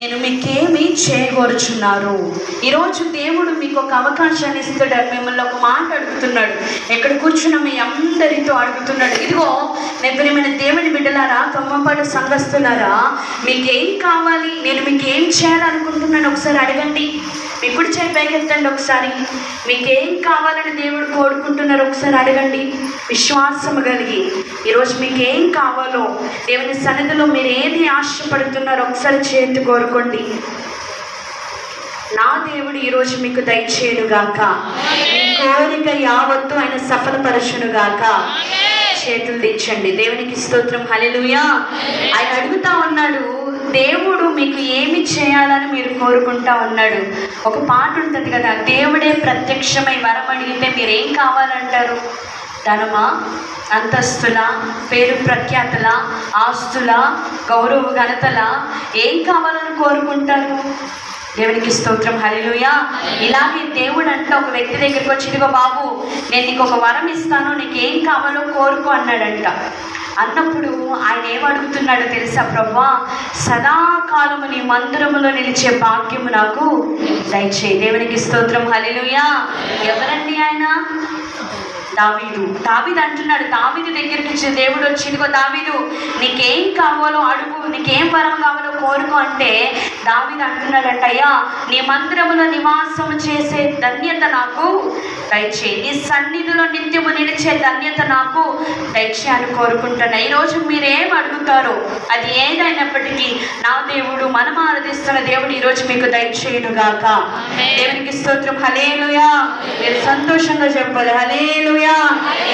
నేను మీకేమి చేయగోరుచున్నారు. ఈరోజు దేవుడు మీకు ఒక అవకాశాన్ని ఇస్తాడు. మిమ్మల్ని ఒక మాట అడుగుతున్నాడు. ఎక్కడ కూర్చున్న మీ అందరితో అడుగుతున్నాడు. ఇదిగో ప్రియమైన దేవుని బిడ్డలారా, కొమ్మపాడు సంఘస్థులారా, మీకేం కావాలి, నేను మీకేం చేయాలనుకుంటున్నాను ఒకసారి అడగండి. ఇప్పుడు చేయి పైకెత్తండి. ఒకసారి మీకేం కావాలని దేవుడు కోరుకుంటున్నారు ఒకసారి అడగండి. విశ్వాసము కలిగి ఈరోజు మీకేం కావాలో దేవుని సన్నిధిలో మీరు ఏది ఆశపడుతున్నారో ఒకసారి చేతి కోరుకోండి. నా దేవుడు ఈరోజు మీకు దయచేయునుగాక. మీ కోరిక యావత్తు ఆయన సఫలపరచునుగాక. చేతులు దించండి. దేవునికి స్తోత్రం. హల్లెలూయా. ఆయన అడుగుతా ఉన్నాడు, దేవుడు మీకు ఏమి చేయాలని మీరు కోరుకుంటా ఉన్నాడు. ఒక పాట ఉంటుంది కదా, దేవుడే ప్రత్యక్షమై వరం అడిగితే మీరేం కావాలంటారు? ధనమా, అంతస్తుల, పేరు ప్రఖ్యాతుల, ఆస్తుల, గౌరవ ఘనతల, ఏం కావాలని కోరుకుంటారు? దేవునికి స్తోత్రం. హల్లెలూయా. ఇలాగే దేవుడు అంటే ఒక వ్యక్తి దగ్గరికి వచ్చి, ఇదిగో బాబు, నేను నీకు ఒక వరం ఇస్తాను, నీకు ఏం కావాలో కోరుకో అన్నాడంట. అన్నప్పుడు ఆయన ఏమడుగుతున్నాడో తెలుసా? ప్రభువా, సదాకాలము నీ మందిరములో నిలిచే భాగ్యము నాకు దయచేయి. దేవునికి స్తోత్రం. హల్లెలూయా. ఎవరండి ఆయన? దావీదు అంటున్నాడు. దావీదు దగ్గరికి దేవుడు వచ్చి, ఇదిగో దావీదు, నీకేం కావాలో అడుగు, నీకేం వరం కావాలో కోరుకో అంటే దావీదు అంటున్నాడంట, అయ్యా, నీ మందిరములో నివాసము చేసే ధన్యత నాకు దయచేయి, నీ సన్నిధిలో నిత్యము నిలిచే ధన్యత నాకు దయచేయి అని కోరుకుంటున్నా. ఈరోజు మీరేం అడుగుతారో అది ఏదైనప్పటికీ నా దేవుడు, మనం ఆరాధిస్తున్న దేవుడు ఈరోజు మీకు దయచేయునుగాక. దేవునికి స్తోత్రం. హల్లెలూయా. మీరు సంతోషంగా చెప్పాలి. హల్లెలూయా.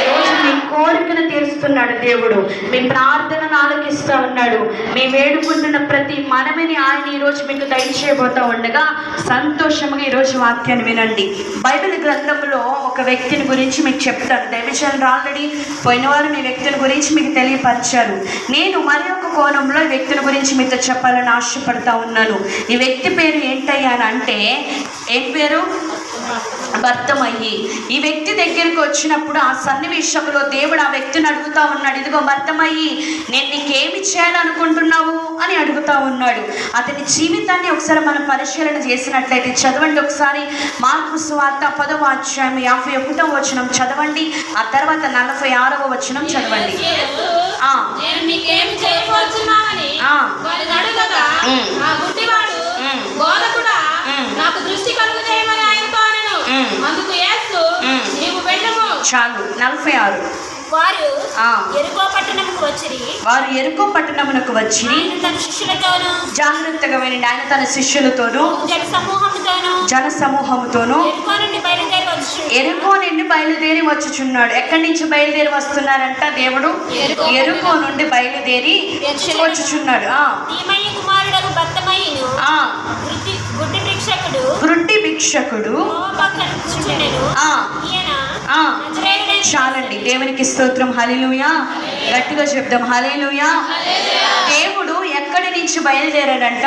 ఈరోజు మీ కోరికను తీరుస్తున్నాడు దేవుడు. మీ ప్రార్థనను ఆలకిస్తూ ఉన్నాడు. మీ వేడుకుంటున్న ప్రతి మనవిని ఆయన ఈరోజు మీకు దయచేయబోతూ ఉండగా సంతోషంగా ఈరోజు వాక్యాన్ని వినండి. బైబిల్ గ్రంథంలో ఒక వ్యక్తిని గురించి మీకు చెప్తాను. దైవజనులు ఆల్రెడీ పోయిన వారు ఈ వ్యక్తిని గురించి మీకు తెలియపరిచారు. నేను మరి ఒక కోణంలో ఈ వ్యక్తిని గురించి మీతో చెప్పాలని ఆశపడతా ఉన్నాను. ఈ వ్యక్తి పేరు ఏంటయ్యా అంటే, ఏం పేరు? భర్తమయ్యి. ఈ వ్యక్తి దగ్గరికి వచ్చినప్పుడు ఆ సన్నివేశంలో దేవుడు ఆ వ్యక్తిని అడుగుతా ఉన్నాడు, ఇదిగో భర్తమయ్యి, నేను నీకేమి చేయాలనుకుంటున్నావు అని అడుగుతా ఉన్నాడు. అతని జీవితాన్ని ఒకసారి మనం పరిశీలన చేసినట్లయితే చదవండి ఒకసారి. మార్కు సువార్త 10వ అధ్యాయం 51వ వచనం చదవండి. ఆ తర్వాత 46వ వచనం చదవండి. చాలు. 46. వారు ఎరుకో పట్టణమునకు వచ్చి జాగ్రత్తగా వినండి. ఆయన తన శిష్యులతోనూ జన సమూహముతోనూ ఎరుకో నుండి బయలుదేరి వచ్చుచున్నాడు. ఎక్కడి నుంచి బయలుదేరి వస్తున్నారంట? దేవుడు ఎరుకో నుండి బయలుదేరి వచ్చుచున్నాడు. గుడ్డి భిక్షకుడు. చాలండి. దేవునికి స్తోత్రం. హల్లెలూయా. గట్టిగా చెప్దాం. హల్లెలూయా. దేవుడు ఎక్కడి నుంచి బయలుదేరాడంట?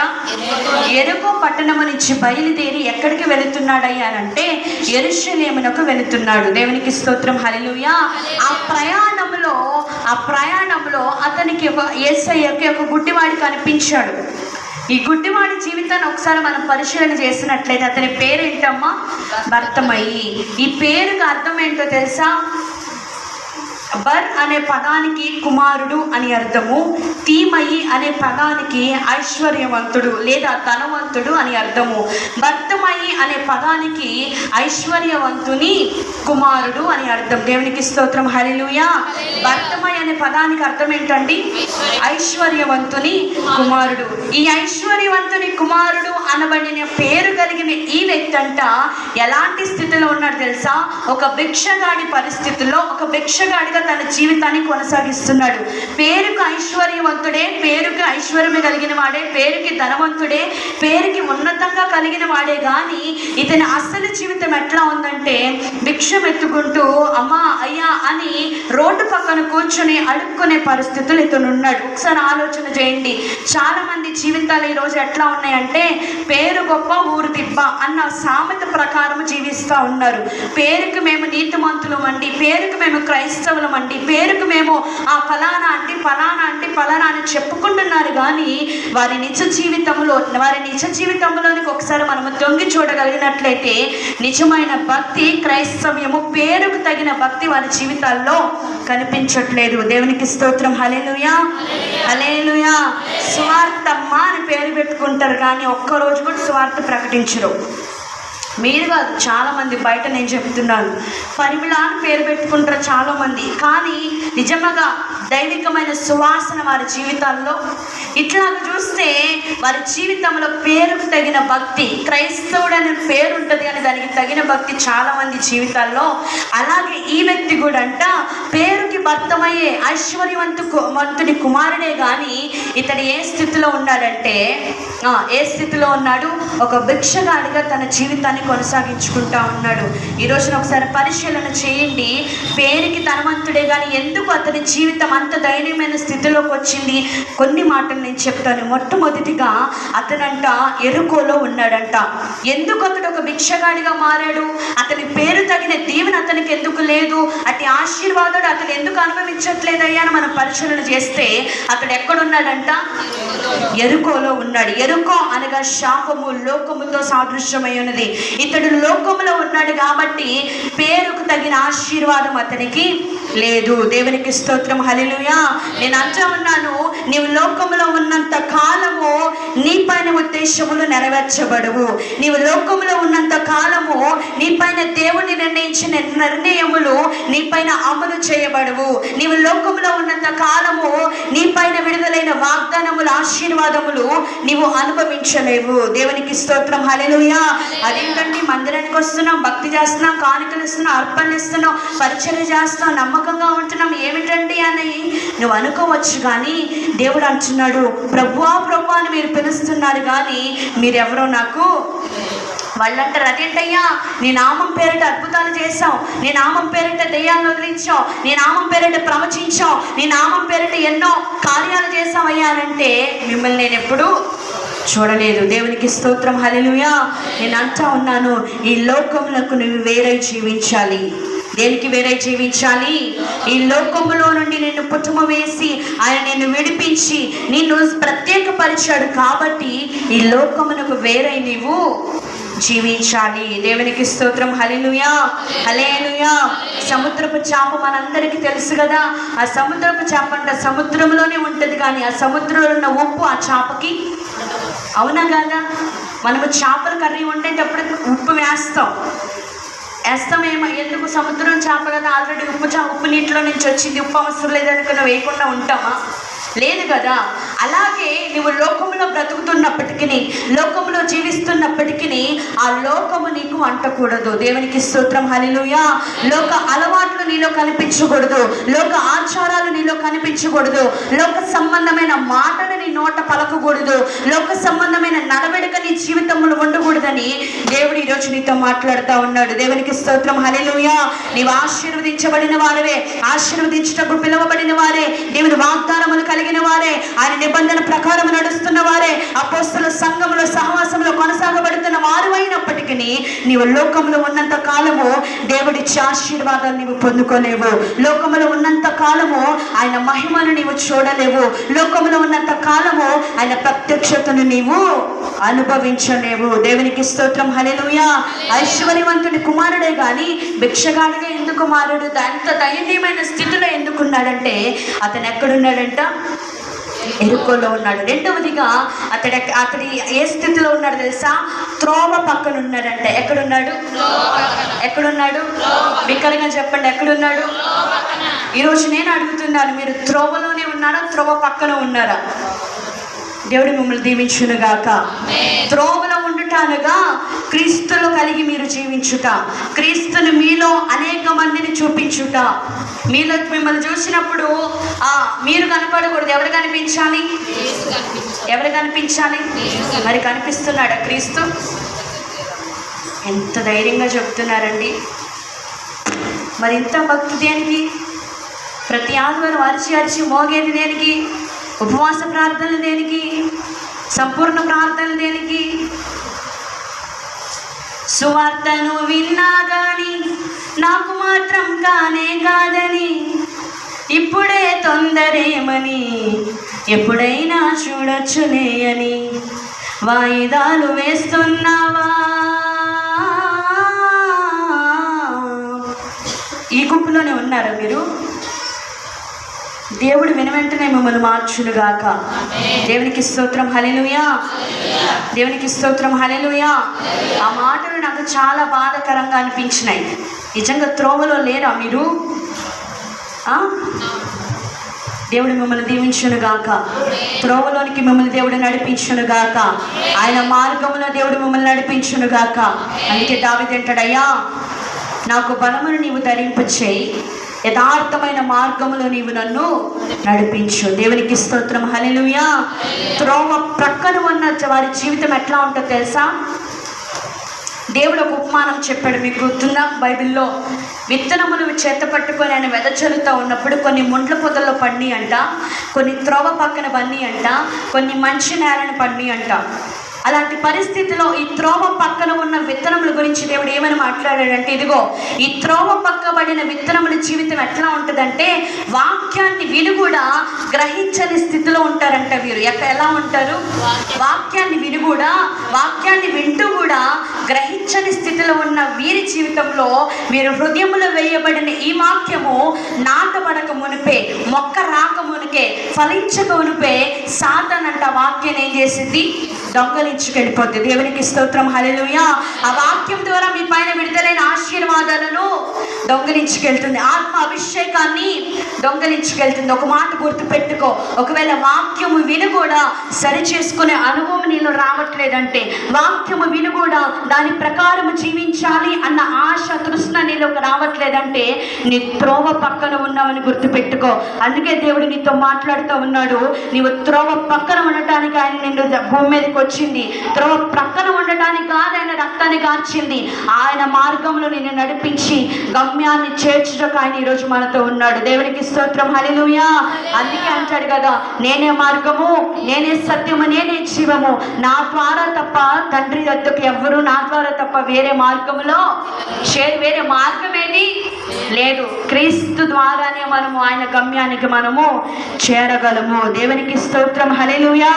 ఎరుకో పట్టణము నుంచి బయలుదేరి ఎక్కడికి వెళుతున్నాడయ్యానంటే యెరూషలేమునకు వెళుతున్నాడు. దేవునికి స్తోత్రం. హల్లెలూయా. ఆ ప్రయాణంలో అతనికి యేసయ్యకి ఒక గుడ్డివాడి కనిపించాడు. ఈ గుడ్డివాడి జీవితాన్ని ఒకసారి మనం పరిశీలన చేసినట్లయితే అతని పేరేంటమ్మా? భర్తమయ్యి. ఈ పేరుకి అర్థం ఏంటో తెలుసా? బర్ అనే పదానికి కుమారుడు అని అర్థము. తీమయి అనే పదానికి ఐశ్వర్యవంతుడు లేదా ధనవంతుడు అని అర్థము. భర్తమయి అనే పదానికి ఐశ్వర్యవంతుని కుమారుడు అని అర్థం. దేవునికి స్తోత్రం. హల్లెలూయా. భర్తమయి అనే పదానికి అర్థం ఏంటండి? ఐశ్వర్యవంతుని కుమారుడు. ఈ ఐశ్వర్యవంతుని కుమారుడు అనబడిన పేరు కలిగిన ఈ వ్యక్తి అంట ఎలాంటి స్థితిలో ఉన్నాడు తెలుసా? ఒక భిక్షగాడి పరిస్థితుల్లో, ఒక భిక్షగాడిగా తన జీవితాన్ని కొనసాగిస్తున్నాడు. పేరుకు ఐశ్వర్యవంతుడే, పేరుకి ఐశ్వర్యమే కలిగిన వాడే, పేరుకి ధనవంతుడే, పేరుకి ఉన్నతంగా కలిగిన వాడే, కానీ ఇతని అసలు జీవితం ఎట్లా ఉందంటే భిక్షం ఎత్తుకుంటూ అమ్మా అయ్యా అని రోడ్డు పక్కన కూర్చొని అడుక్కునే పరిస్థితులు ఇతను ఉన్నాడు. ఒకసారి ఆలోచన చేయండి. చాలా మంది జీవితాలు ఈరోజు ఎట్లా ఉన్నాయంటే పేరు గొప్ప ఊరు దిబ్బ అన్న సామెత ప్రకారం జీవిస్తూ ఉన్నారు. పేరుకు మేము నీతిమంతులం అండి, పేరుకు మేము క్రైస్తవులం క్రైస్తవులమండి, పేరుకు మేము ఆ ఫలానా అంటే ఫలానా అని చెప్పుకుంటున్నారు. కానీ వారి నిజ జీవితంలోనికి ఒకసారి మనము తొంగి చూడగలిగినట్లయితే నిజమైన భక్తి, క్రైస్తవ్యము, పేరుకు తగిన భక్తి వారి జీవితాల్లో కనిపించట్లేదు. దేవునికి స్తోత్రం. హల్లెలూయా, హల్లెలూయా. స్వార్థమ్మ అని పేరు పెట్టుకుంటారు కానీ ఒక్కరోజు కూడా స్వార్థ ప్రకటించరు. మీరు కాదు, చాలామంది బయట నేను చెప్తున్నాను, పరిమళ అని పేరు పెట్టుకుంటారు చాలామంది, కానీ నిజంగా దైవికమైన సువాసన వారి జీవితాల్లో ఇట్లాగ చూస్తే వారి జీవితంలో పేరుకు తగిన భక్తి, క్రైస్తవుడు అనే పేరు ఉంటుంది కానీ దానికి తగిన భక్తి చాలామంది జీవితాల్లో. అలాగే ఈ వ్యక్తి కూడా అంట పేరుకి భర్తమయ్యే ఐశ్వర్యవంతుని కుమారుడే, కానీ ఇతడు ఏ స్థితిలో ఉన్నాడంటే ఒక భిక్షగాడిగా తన జీవితాన్ని కొనసాగించుకుంటా ఉన్నాడు. ఈ రోజున ఒకసారి పరిశీలన చేయండి. పేరుకి ధనవంతుడే కానీ ఎందుకు అతని జీవితం అంత దయనీయమైన స్థితిలోకి వచ్చింది? కొన్ని మాటలు నేను చెప్తాను. మొట్టమొదటిగా అతనంట ఎరుకోలో ఉన్నాడంట. ఎందుకు అతడు ఒక భిక్షగాడిగా మారాడు? అతని పేరు తగిన దీవెన అతనికి ఎందుకు లేదు? అతి ఆశీర్వాదాలు అతను ఎందుకు అనుభవించట్లేదయ్యా అని మనం పరిశీలన చేస్తే అతడు ఎక్కడున్నాడంట? ఎరుకోలో ఉన్నాడు. ఎరుకో అనగా శాపము, లోకముతో సాదృశ్యమై ఉన్నది. ఇతడు లోకములో ఉన్నాడు కాబట్టి పేరుకు తగిన ఆశీర్వాదం అతనికి లేదు. దేవునికి స్తోత్రం. హల్లెలూయా. నేను అంటా ఉన్నాను, నీవు లోకములో ఉన్నంత కాలము నీ పైన ఉద్దేశములు నెరవేర్చబడవు. నీవు లోకములో ఉన్నంత కాలము నీ పైన దేవుని నిర్ణయించిన నిర్ణయములు నీ పైన అమలు చేయబడవు. నీవు లోకములో ఉన్నంత కాలము నీ పైన విడుదలైన వాగ్దానములు, ఆశీర్వాదములు నీవు అనుభవించలేవు. దేవునికి స్తోత్రం. హల్లెలూయా. అదేంటంటే మందిరానికి వస్తున్నాం, భక్తి చేస్తున్నాం, కానుకలు ఇస్తున్నాం, అర్పణలు ఇస్తున్నాం, పరిచర్య చేస్తున్నాం, నమ్మకంగా ఉంటున్నాం, ఏమిటండి అని నువ్వు అనుకోవచ్చు. కానీ దేవుడు అంటున్నాడు, ప్రభువా ప్రభువా అని మీరు పిలుస్తున్నారు కానీ మీరెవరో నాకు. వాళ్ళు అంటారు, అదేంటయ్యా నీ నామం పేరిట అద్భుతాలు చేసావు, నీ నామం పేరిట దెయ్యాలను వదిలించావు, నీ నామం పేరిట ప్రవచించావు, నీ నామం పేరిట ఎన్నో కార్యాలు చేసావయ్యా అంటే మిమ్మల్ని నేను ఎప్పుడు చూడలేదు. దేవునికి స్తోత్రం. హల్లెలూయా. నేను అంటా ఉన్నాను, ఈ లోకములకు నువ్వు వేరే జీవించాలి. దేనికి వేరే జీవించాలి? ఈ లోకములో నుండి నిన్ను పుట్టుమ వేసి ఆయన నిన్ను విడిపించి నిన్ను ప్రత్యేకపరిచాడు కాబట్టి ఈ లోకమునకు వేరే నీవు జీవించాలి. దేవునికి స్తోత్రం. హల్లెలూయా, హల్లెలూయా. సముద్రపు చేప మనందరికీ తెలుసు కదా. ఆ సముద్రపు చేప అంటే సముద్రంలోనే ఉంటుంది, కానీ ఆ సముద్రంలో ఉన్న ఉప్పు ఆ చేపకి, అవునా కదా? మనము చేపల కర్రీ వండేటప్పుడు ఉప్పు వేస్తామేమో, ఎందుకు? సముద్రం చేప కదా, ఆల్రెడీ ఉప్పు నీటిలో నుంచి వచ్చింది, ఉప్పు అవసరం లేదనుకున్న వేయకుండా ఉంటామా? లేదు కదా. అలాగే నువ్వు లోకంలో బ్రతుకుతున్నప్పటికీ, లోకంలో జీవిస్తున్నప్పటికీ ఆ లోకము నీకు అంటకూడదు. దేవునికి స్తోత్రం. హల్లెలూయా. లోక అలవాట్లు నీలో కనిపించకూడదు, లోక ఆచారాలు నీలో కనిపించకూడదు, లోక సంబంధమైన మాటలు నీ నోట పలకకూడదు, లోక సంబంధమైన నడవడిక నీ జీవితంలో ఉండకూడదని దేవుడు ఈరోజు నీతో మాట్లాడుతూ ఉన్నాడు. దేవునికి స్తోత్రం. హల్లెలూయా. నీవు ఆశీర్వదించబడిన వారే, ఆశీర్వదించేటప్పుడు పిలువబడిన వారే, దేవుని వాగ్దానములు కలిగిన వారే, ఆయన నిబంధన ప్రకారం నడుస్తున్న వారే, అపోస్తల సంఘములో సహవాసంలో కొనసాగబడుతున్న వారు అయినప్పటికీ నీవు లోకంలో ఉన్నంత కాలము దేవుడిచ్చే ఆశీర్వాదాలు నీవు పొందుకోలేవు. లోకంలో ఉన్నంత కాలము ఆయన మహిమను నీవు చూడలేవు. లోకంలో ఉన్నంత కాలము ఆయన ప్రత్యక్షతను నీవు అనుభవించలేవు. దేవునికి స్తోత్రం. హల్లెలూయా. ఐశ్వర్యవంతుని కుమారుడే కానీ భిక్షగాడిగా ఎందుకు మారాడు? అంత దయనీయమైన స్థితిలో ఎందుకున్నాడంటే అతను ఎక్కడున్నాడంట? ఎరుకోలో ఉన్నాడు. రెండవదిగా అతడి ఏ స్థితిలో ఉన్నాడు తెలుసా? త్రోవ పక్కన ఉన్నాడంట. ఎక్కడున్నాడు? బిక్కరగా చెప్పండి, ఎక్కడున్నాడు? ఈరోజు నేను అడుగుతున్నాను, మీరు త్రోవలోనే ఉన్నారా, త్రోవ పక్కన ఉన్నారా? దేవుడు మిమ్మల్ని దీవించునుగాక. త్రోవలో ఉండుటానుగా క్రీస్తులో కలిగి మీరు జీవించుట, క్రీస్తుని మీలో అనేక మందిని చూపించుట. మీలో మిమ్మల్ని చూసినప్పుడు మీరు కనపడకూడదు. ఎవరు కనిపించాలి? మరి కనిపిస్తున్నాడా క్రీస్తు? ఎంత ధైర్యంగా చెప్తున్నారండి. మరి ఇంత భక్తి దేనికి? ప్రతి ఆదివారం అరిచి మోగేది దేనికి? ఉపవాస ప్రార్థనలు దేనికి? సంపూర్ణ ప్రార్థనలు దేనికి? సువార్తను విన్నా గాని నాకు మాత్రం కానే కాదని ఇప్పుడే తొందరేమని, ఎప్పుడైనా చూడొచ్చులే అని వాయిదాలు వేస్తున్నావా? ఈ గుంపులోనే ఉన్నారా మీరు? దేవుడు వెనువెంటనే మిమ్మల్ని మార్చునుగాక. దేవునికి స్తోత్రం, హల్లెలూయా. దేవునికి స్తోత్రం, హల్లెలూయా. ఆ మాటలు నాకు చాలా బాధాకరంగా అనిపించినాయి. నిజంగా త్రోవలో లేరా మీరు? దేవుడు మిమ్మల్ని దీవించునుగాక. త్రోవలోనికి మిమ్మల్ని దేవుడు నడిపించునుగాక. ఆయన మార్గంలో దేవుడు మిమ్మల్ని నడిపించునుగాక. అందుకే దావీదు అంటాడు, అయ్యా నాకు బలమును నీవు ధరింపచేయి, యథార్థమైన మార్గంలో నీవు నన్ను నడిపించు. దేవునికి స్తోత్రం, హల్లెలూయా. త్రోవ ప్రక్కన ఉన్న వారి జీవితం ఎట్లా ఉంటుందో తెలుసా? దేవుడు ఒక ఉపమానం చెప్పాడు, మీకు గుర్తుందా? బైబిల్లో విత్తనములు చేత పట్టుకొని ఆయన వెదజల్లుతూ ఉన్నప్పుడు కొన్ని ముండ్ల పొదల్లో పడిని అంట, కొన్ని త్రోవ పక్కన పడిని అంట, కొన్ని మంచి నేలను పడిని అంట. అలాంటి పరిస్థితిలో ఈ త్రోవ పక్కన ఉన్న విత్తనముల గురించి దేవుడు ఏమని మాట్లాడాడంటే, ఇదిగో ఈ త్రోవ పక్కబడిన విత్తనముల జీవితం ఎట్లా ఉంటుందంటే, వాక్యాన్ని విని కూడా గ్రహించని స్థితిలో ఉంటారంట వీరు. ఎలా ఉంటారు? వాక్యాన్ని విని కూడా, వాక్యాన్ని వింటూ కూడా గ్రహించని స్థితిలో ఉన్న వీరి జీవితంలో వీరు హృదయములో వేయబడిన ఈ వాక్యము నాటబడక మునిపే, మొక్క రాక మునికే, ఫలించక మునిపే సాతానంట వాక్యాన్ని ఏం చేసింది? దొంగలించుకెళ్ళిపోద్ది. దేవునికి స్తోత్రం, హల్లెలూయా. ఆ వాక్యం ద్వారా మీ పైన విడుదలైన ఆశీర్వాదాలను దొంగలించుకెళ్తుంది, ఆత్మ అభిషేకాన్ని దొంగలించుకెళ్తుంది. ఒక మాట గుర్తు పెట్టుకో, ఒకవేళ వాక్యము విని కూడా సరి చేసుకునే అనుభవం నీలో రావట్లేదంటే, వాక్యము విని కూడా దాని ప్రకారం జీవించాలి అన్న ఆశ తృష్ణ నీలోకి రావట్లేదంటే, నీ త్రోవ పక్కన ఉన్నావని గుర్తు పెట్టుకో. అందుకే దేవుడు నీతో మాట్లాడుతూ ఉన్నాడు, నీవు త్రోవ పక్కన ఉండటానికి ఆయన నిన్ను భూమి మీదకి వచ్చింది. త్రోవ ప్రక్కన ఉండటానికి కాదు ఆయన రక్తాన్ని కార్చింది. ఆయన మార్గంలో నిన్ను నడిపించి గమ్యాన్ని చేర్చుటకు ఆయన ఈరోజు మనతో ఉన్నాడు. దేవునికి స్తోత్రం, హల్లెలూయా. అందుకే అంటాడు కదా, నేనే మార్గము, నేనే సత్యము, నేనే జీవము, నా ద్వారా తప్ప తండ్రి వద్దకు ఎవ్వరు, నా ద్వారా తప్ప వేరే మార్గములో వేరే మార్గం ఏది లేదు. క్రీస్తు ద్వారానే మనము ఆయన గమ్యానికి మనము చేరగలము. దేవునికి స్తోత్రం, హల్లెలూయా,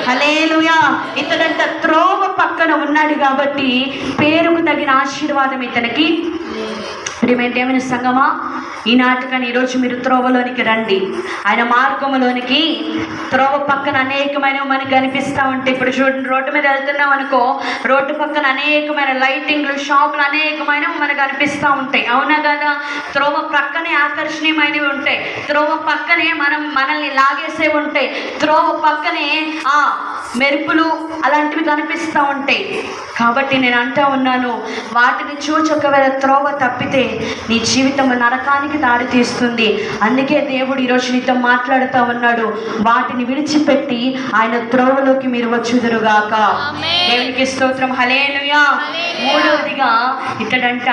హల్లెలూయా. ఇతడంట త్రోవ పక్కన ఉన్నాడు కాబట్టి పేరుకు తగిన ఆశీర్వాదం ఇతనికి. ప్రియమైన సంగమా, ఈనాటికని ఈరోజు మీరు త్రోవలోనికి రండి. ఆయన మార్గంలోనికి, త్రోవ పక్కన అనేకమైనవి మనకి కనిపిస్తూ ఉంటాయి. ఇప్పుడు చూడండి, రోడ్డు మీద వెళ్తున్నాం అనుకో, రోడ్డు పక్కన అనేకమైన లైటింగ్లు, షాపులు అనేకమైనవి మనకు కనిపిస్తూ ఉంటాయి, అవునా కదా? త్రోవ పక్కనే ఆకర్షణీయమైనవి ఉంటాయి, త్రోవ పక్కనే మనల్ని లాగేసేవి ఉంటాయి, త్రోవ పక్కనే మెరుపులు అలాంటివి కనిపిస్తూ ఉంటాయి. కాబట్టి నేను అంటూ ఉన్నాను, వాటిని చూచి ఒకవేళ త్రోవ తప్పితే నీ జీవితం నరకానికి దారి తీస్తుంది. అందుకే దేవుడు ఈరోజు నీతో మాట్లాడుతూ ఉన్నాడు, వాటిని విడిచిపెట్టి ఆయన త్రోవలోకి మీరు వచ్చుదురుగాక. దేవునికి స్తోత్రం, హల్లెలూయా. మూడవదిగా ఇతడంట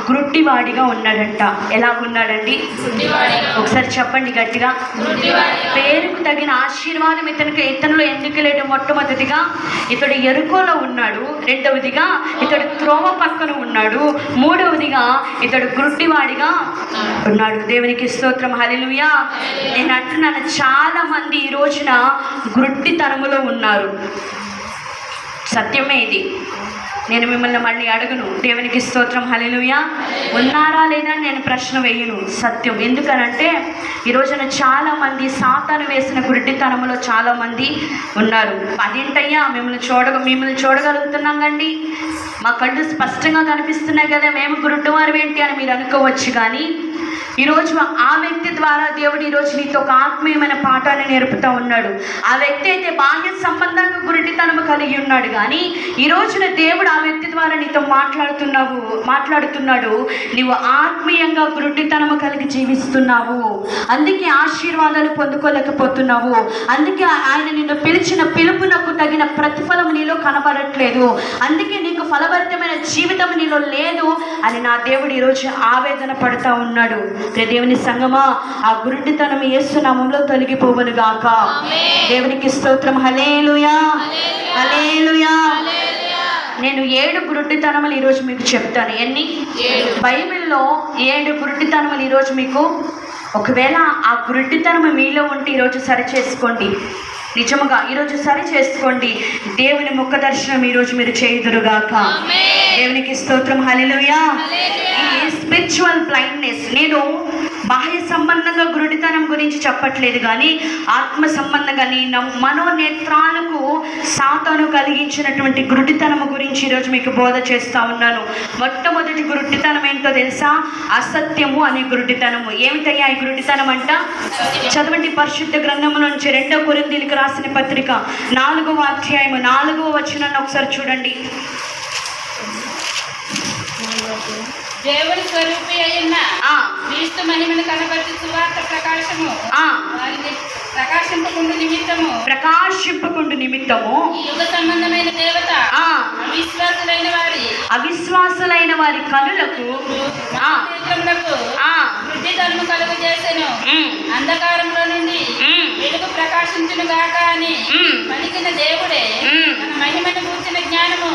గ్రుడ్డివాడిగా ఉన్నాడంట. ఎలాగున్నాడండి? ఒకసారి చెప్పండి గట్టిగా. పేరుకు తగిన ఆశీర్వాదం ఇతనిలో ఎందుకు లేదు? మొట్టమొదటిగా ఇతడు ఎరుకోలో ఉన్నాడు, రెండవదిగా ఇతడు త్రోవ పక్కన ఉన్నాడు, మూడవదిగా ఇతడు గ్రుడ్డివాడిగా ఉన్నాడు. దేవునికి స్తోత్రం, హల్లెలూయా. నేను అంటున్నాను, చాలా మంది ఈ రోజున గ్రుడ్డితనములో ఉన్నారు. సత్యమే ఇది. నేను మిమ్మల్ని మళ్ళీ అడుగును, దేవునికి స్తోత్రం, హల్లెలూయా. ఉన్నారా లేదా నేను ప్రశ్న వేయను, సత్యం. ఎందుకనంటే ఈ రోజున చాలామంది సాతాను వేసిన గుడ్డితనంలో చాలామంది ఉన్నారు. అదేంటయ్యా మిమ్మల్ని చూడగలుగుతున్నాం కండి, మా కళ్ళు స్పష్టంగా కనిపిస్తున్నాయి కదా, మేము గుడ్డివారు ఏంటి అని మీరు అనుకోవచ్చు. కానీ ఈరోజు ఆ వ్యక్తి ద్వారా దేవుడు ఈరోజు నీతో ఒక ఆత్మీయమైన పాఠాన్ని నేర్పుతూ ఉన్నాడు. ఆ వ్యక్తి అయితే బాహ్య సంబంధంగా గుడ్డితనము కలిగి ఉన్నాడు, కానీ ఈ రోజున దేవుడు ఆ వ్యక్తి ద్వారా నీతో మాట్లాడుతున్నాడు. నీవు ఆత్మీయంగా గుడ్డితనము కలిగి జీవిస్తున్నావు, అందుకే ఆశీర్వాదాలు పొందుకోలేకపోతున్నావు, అందుకే ఆయన నిన్ను పిలిచిన పిలుపునకు తగిన ప్రతిఫలం నీలో కనబడట్లేదు, అందుకే నీకు ఫలభరితమైన జీవితం నీలో లేదు అని నా దేవుడు ఈరోజు ఆవేదన పడుతూ ఉన్నాడు. దేవుని సంగమా, ఆ గురుడితనం యేసు నామములో తొలగిపోవును గాక. దేవునికి స్తోత్రం, హల్లెలూయా, హల్లెలూయా. నేను 7 గురుడితనములు ఈరోజు మీకు చెప్తాను. ఎన్ని? బైబిల్లో 7 గురుడితనములు ఈరోజు మీకు ఒకవేళ ఆ గుడ్డితనం మీలో ఉంటే ఈరోజు సరి చేసుకోండి. నిజముగా ఈరోజు సరి చేసుకోండి. దేవుని ముఖ దర్శనం ఈరోజు మీరు చేయుదురుగాక. దేవునికి స్తోత్రం. హల్లెలూయా. ఈ స్పిరిచువల్ బ్లైండ్నెస్, నేను బాహ్య సంబంధంగా గురుడితనం గురించి చెప్పట్లేదు, కానీ ఆత్మ సంబంధంగా నీ మనోనేత్రాలకు సాతాను కలిగించినటువంటి గురుడితనము గురించి ఈరోజు మీకు బోధ చేస్తూ ఉన్నాను. మొట్టమొదటి గురుడితనం ఏంటో తెలుసా? అసత్యము అనే గురుడితనము. ఏమిటయ్యా ఈ గురుడితనం అంట? చదవండి పరిశుద్ధ గ్రంథము నుంచి 2 కొరింథీయులకు రాసిన పత్రిక 4వ అధ్యాయము 4వ వచనాన్ని ఒకసారి చూడండి. దేవుని స్వరూపి అయిన క్రీస్తు మహిమను కనబర్చు సువార్త ప్రకాశము వారిని ప్రకాశింపకుండు నిమిత్తము ఈ యుగ సంబంధమైన దేవత అవిశ్వాసులైన వారి కనులకు వృద్ధిధర్ము కలుగు చేసెను. అంధకారంలో నుండి వెలుగు ప్రకాశించును గాక అని పలికిన దేవుడే తన మహిమను కూర్చిన జ్ఞానము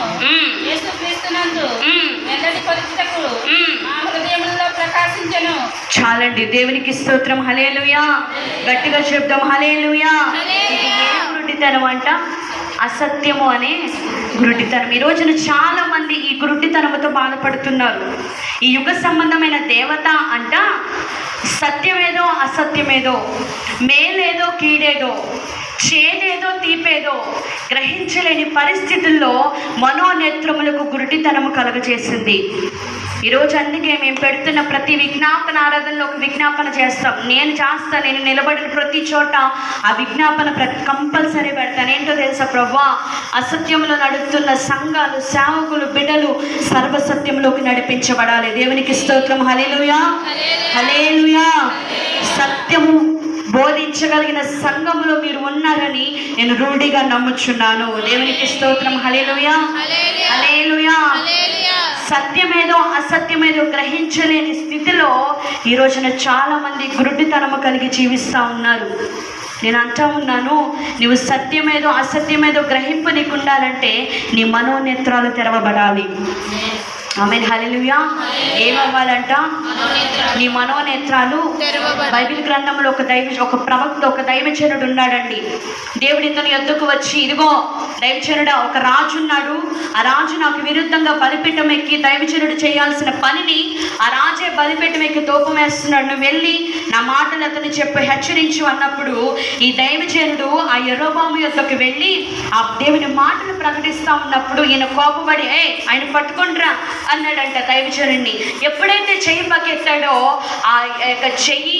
యేసుక్రీస్తునందు వెల్లడి పలుకుటకు మా హృదయములలో ప్రకాశించెను. చాలండి. దేవునికి స్తోత్రం. హల్లెలూయా. గట్టిగా చెప్దాం హల్లెలూయా. గురుడితనం అంట అసత్యము అనే గురుడితనం. ఈ రోజున చాలా మంది ఈ గురుడితనముతో బాధపడుతున్నారు. ఈ యుగ సంబంధమైన దేవత అంట సత్యమేదో అసత్యమేదో, మేలేదో కీడేదో, చేదేదో తీపేదో గ్రహించలేని పరిస్థితుల్లో మనోనేత్రములకు గురుడితనము కలుగజేసింది. ఈరోజు అందుకే మేము పెడుతున్న ప్రతి విజ్ఞాపన ఆరాధనలో ఒక విజ్ఞాపన చేస్తాం. నేను నిలబడిన ప్రతి చోట ఆ విజ్ఞాపన కంపల్సరీ పెడతాను. ఏంటో తెలుసా ప్రభువా? అసత్యంలో నడుస్తున్న సంఘాలు, సేవకులు, బిడ్డలు సర్వసత్యంలోకి నడిపించబడాలి. దేవునికి స్తోత్రం. హల్లెలూయా. హల్లెలూయా. సత్యము బోధించగలిగిన సంఘములో మీరు ఉన్నారని నేను రూఢిగా నమ్ముచున్నాను. దేవునికి స్తోత్రం. హల్లెలూయా. హల్లెలూయా. సత్యమేదో అసత్యమేదో గ్రహించలేని స్థితిలో ఈ రోజున చాలా మంది గురుడితనము కలిగి జీవిస్తూ ఉన్నారు. నేను అంటా ఉన్నాను, నువ్వు సత్యమేదో అసత్యమేదో గ్రహింపు నీకు ఉండాలంటే నీ మనోనేత్రాలు తెరవబడాలి. ఆమేన్. హల్లెలూయా. ఏమవ్వాలంట? నీ మనోనేత్రాలు. బైబిల్ గ్రంథంలో ఒక ప్రవక్త, ఒక దైవజనుడు ఉన్నాడండి. దేవుడి ఇతని యొద్దకు వచ్చి, ఇదిగో దైవజనుడా, ఒక రాజు ఉన్నాడు, ఆ రాజు నాకు విరుద్ధంగా బలిపీఠం ఎక్కి దైవజనుడు చేయాల్సిన పనిని ఆ రాజే బలిపీఠం ఎక్కి తోపం వేస్తున్నాడు, నువ్వు వెళ్ళి నా మాటలు అతను చెప్పి హెచ్చరించు అన్నప్పుడు ఈ దైవజనుడు ఆ యెరొబోము యొద్దకు వెళ్ళి ఆ దేవుని మాటలు ప్రకటిస్తూ ఉన్నప్పుడు ఈయన కోపపడి ఆయన పట్టుకుండ్రా అన్నాడంట దైవజనుడిని. ఎప్పుడైతే చెయ్యి పక్కెత్తాడో ఆ యొక్క చెయ్యి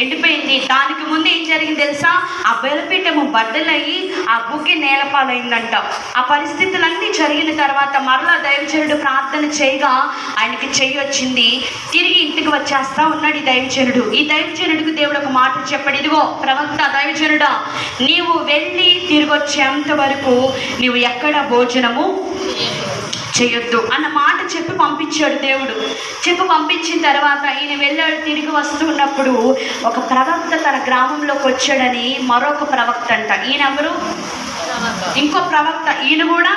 ఎండిపోయింది. దానికి ముందు ఏం జరిగింది తెలుసా? ఆ బలిపీఠము బద్దలయ్యి ఆ బుగ్గి నేలపాలైందంట. ఆ పరిస్థితులన్నీ జరిగిన తర్వాత మరలా దైవజనుడు ప్రార్థన చేయగా ఆయనకి చెయ్యి వచ్చింది. తిరిగి ఇంటికి వచ్చేస్తా ఉన్నాడు ఈ దైవజనుడు. ఈ దైవజనుడికి దేవుడు ఒక మాట చెప్పాడు, ఇదిగో ప్రవక్త దైవజనుడా, నీవు వెళ్ళి తిరిగి వచ్చేంత వరకు నీవు ఎక్కడ భోజనము చేయొద్దు అన్న మాట చెప్పి పంపించాడు దేవుడు. చెప్పి పంపించిన తర్వాత ఈయన వెళ్ళాడు. తిరిగి వస్తున్నప్పుడు ఒక ప్రవక్త తన గ్రామంలోకి వచ్చాడని మరొక ప్రవక్త అంట. ఈయన ఎవరు? ఇంకో ప్రవక్త. ఈయన కూడా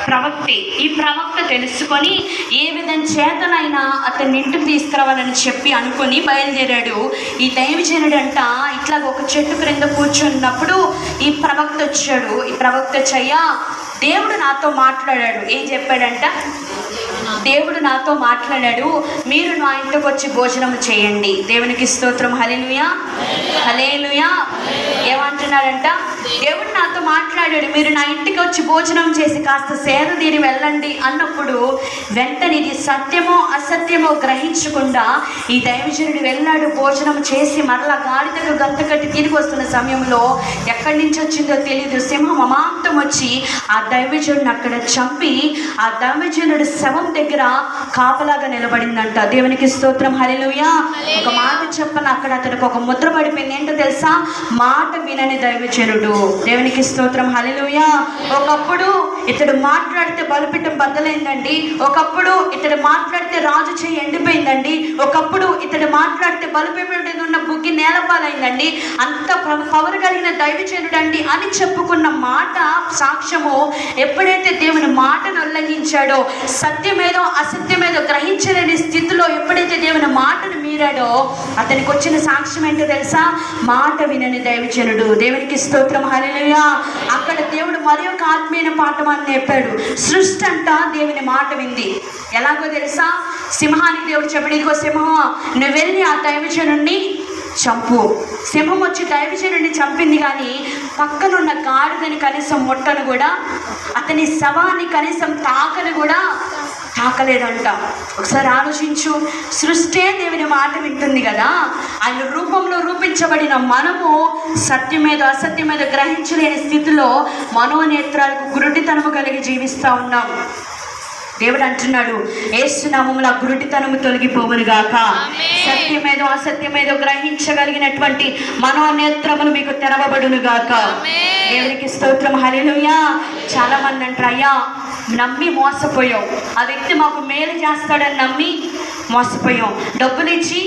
ప్రవక్తే. ఈ ప్రవక్త తెలుసుకొని ఏ విధం చేతనైనా అతన్ని ఇంటికి తీసుకురావాలని చెప్పి అనుకొని బయలుదేరాడు. ఈ దైవజనుడు అంట ఇట్లా ఒక చెట్టు క్రింద కూర్చున్నప్పుడు ఈ ప్రవక్త వచ్చాడు. ఈ ప్రవక్త చెయ్యా, దేవుడు నాతో మాట్లాడాడు. ఏం చెప్పాడంట? దేవుడు నాతో మాట్లాడాడు, మీరు నా ఇంటికి వచ్చి భోజనం చేయండి. దేవునికి స్తోత్రం. హల్లెలూయా. హల్లెలూయా. ఏమంటున్నాడంట? దేవుడు నాతో మాట్లాడాడు, మీరు నా ఇంటికి వచ్చి భోజనం చేసి కాస్త సేద తీరి వెళ్ళండి అన్నప్పుడు వెంటనే ఇది సత్యమో అసత్యమో గ్రహించకుండా ఈ దైవజనుడు వెళ్ళాడు. భోజనం చేసి మరలా గాడిదకు గంత కట్టి తిరిగి వస్తున్న సమయంలో ఎక్కడి నుంచి వచ్చిందో తెలియదు, సింహం అమాంతం వచ్చి ఆ దైవజనుడిని అక్కడ చంపి ఆ దైవజనుడు శవం దగ్గర కాపలాగా నిలబడిందంట. దేవునికి స్తోత్రం. హల్లెలూయా. ఒక మాట చెప్పను, అక్కడ అతనికి ఒక ముద్ర పడిపోయింది. ఏంటో తెలుసా? మాట వినని దైవజనుడు. దేవునికి స్తోత్రం. హల్లెలూయా. ఒకప్పుడు ఇతడు మాట్లాడితే బలిపీఠం బద్దలైందండి. ఒకప్పుడు ఇతడు మాట్లాడితే రాజు చేయి ఎండిపోయిందండి. ఒకప్పుడు ఇతడు మాట్లాడితే బలిపీఠం మీద ఉన్న బుగ్గి నేలపాలైందండి. అంత పవర్ కలిగిన దైవజనుడు అండి అని చెప్పుకున్న మాట సాక్ష్యము ఎప్పుడైతే దేవుని మాటను ఉల్లంఘించి గ్రహించాడో, సత్యమేదో అసత్యమేదో గ్రహించలేని స్థితిలో ఎప్పుడైతే దేవుని మాటను మీరాడో అతనికి వచ్చిన సాక్ష్యం ఏంటో తెలుసా? మాట వినని దైవజనుడు. దేవునికి స్తోత్రం, హల్లెలూయా. అక్కడ దేవుడు మరి ఒక ఆత్మీయ పాఠమాన్ని నేర్పాడు. సృష్టి అంట దేవుని మాట వింది. ఎలాగో తెలుసా? సింహానికి దేవుడు చెప్పాడు, ఇదిగో సింహం, నువ్వు వెళ్ళి ఆ దైవజనుడిని చంపు. సింహం వచ్చి దైవజనుడిని చంపింది, కానీ పక్కనున్న గాడిదని కనీసం ముట్టను కూడా, అతని శవాన్ని కనీసం తాకను కూడా తాకలేదంట. ఒకసారి ఆలోచించు. సృష్టి దేవుని మాట వింటుంది కదా, ఆయన రూపంలో రూపించబడిన మనము సత్యమేదో అసత్యమేదో గ్రహించలేని స్థితిలో మనోనేత్రాలకు గురుడితనము కలిగి జీవిస్తూ ఉన్నాము. దేవుడు అంటున్నాడు, యేసు నామములో ఆ గురుడితనము తొలగిపోవును గాక. సత్యమేదో అసత్యమేదో గ్రహించగలిగినటువంటి మనోనేత్రములు మీకు తెరవబడును గాక. దేవునికి స్తోత్రం, హల్లెలూయా. చాలా మంది అంటారు, అయ్యా నమ్మి మోసపోయాం, ఆ వ్యక్తి మాకు మేలు చేస్తాడని నమ్మి మోసపోయాం, డబ్బులు ఇచ్చి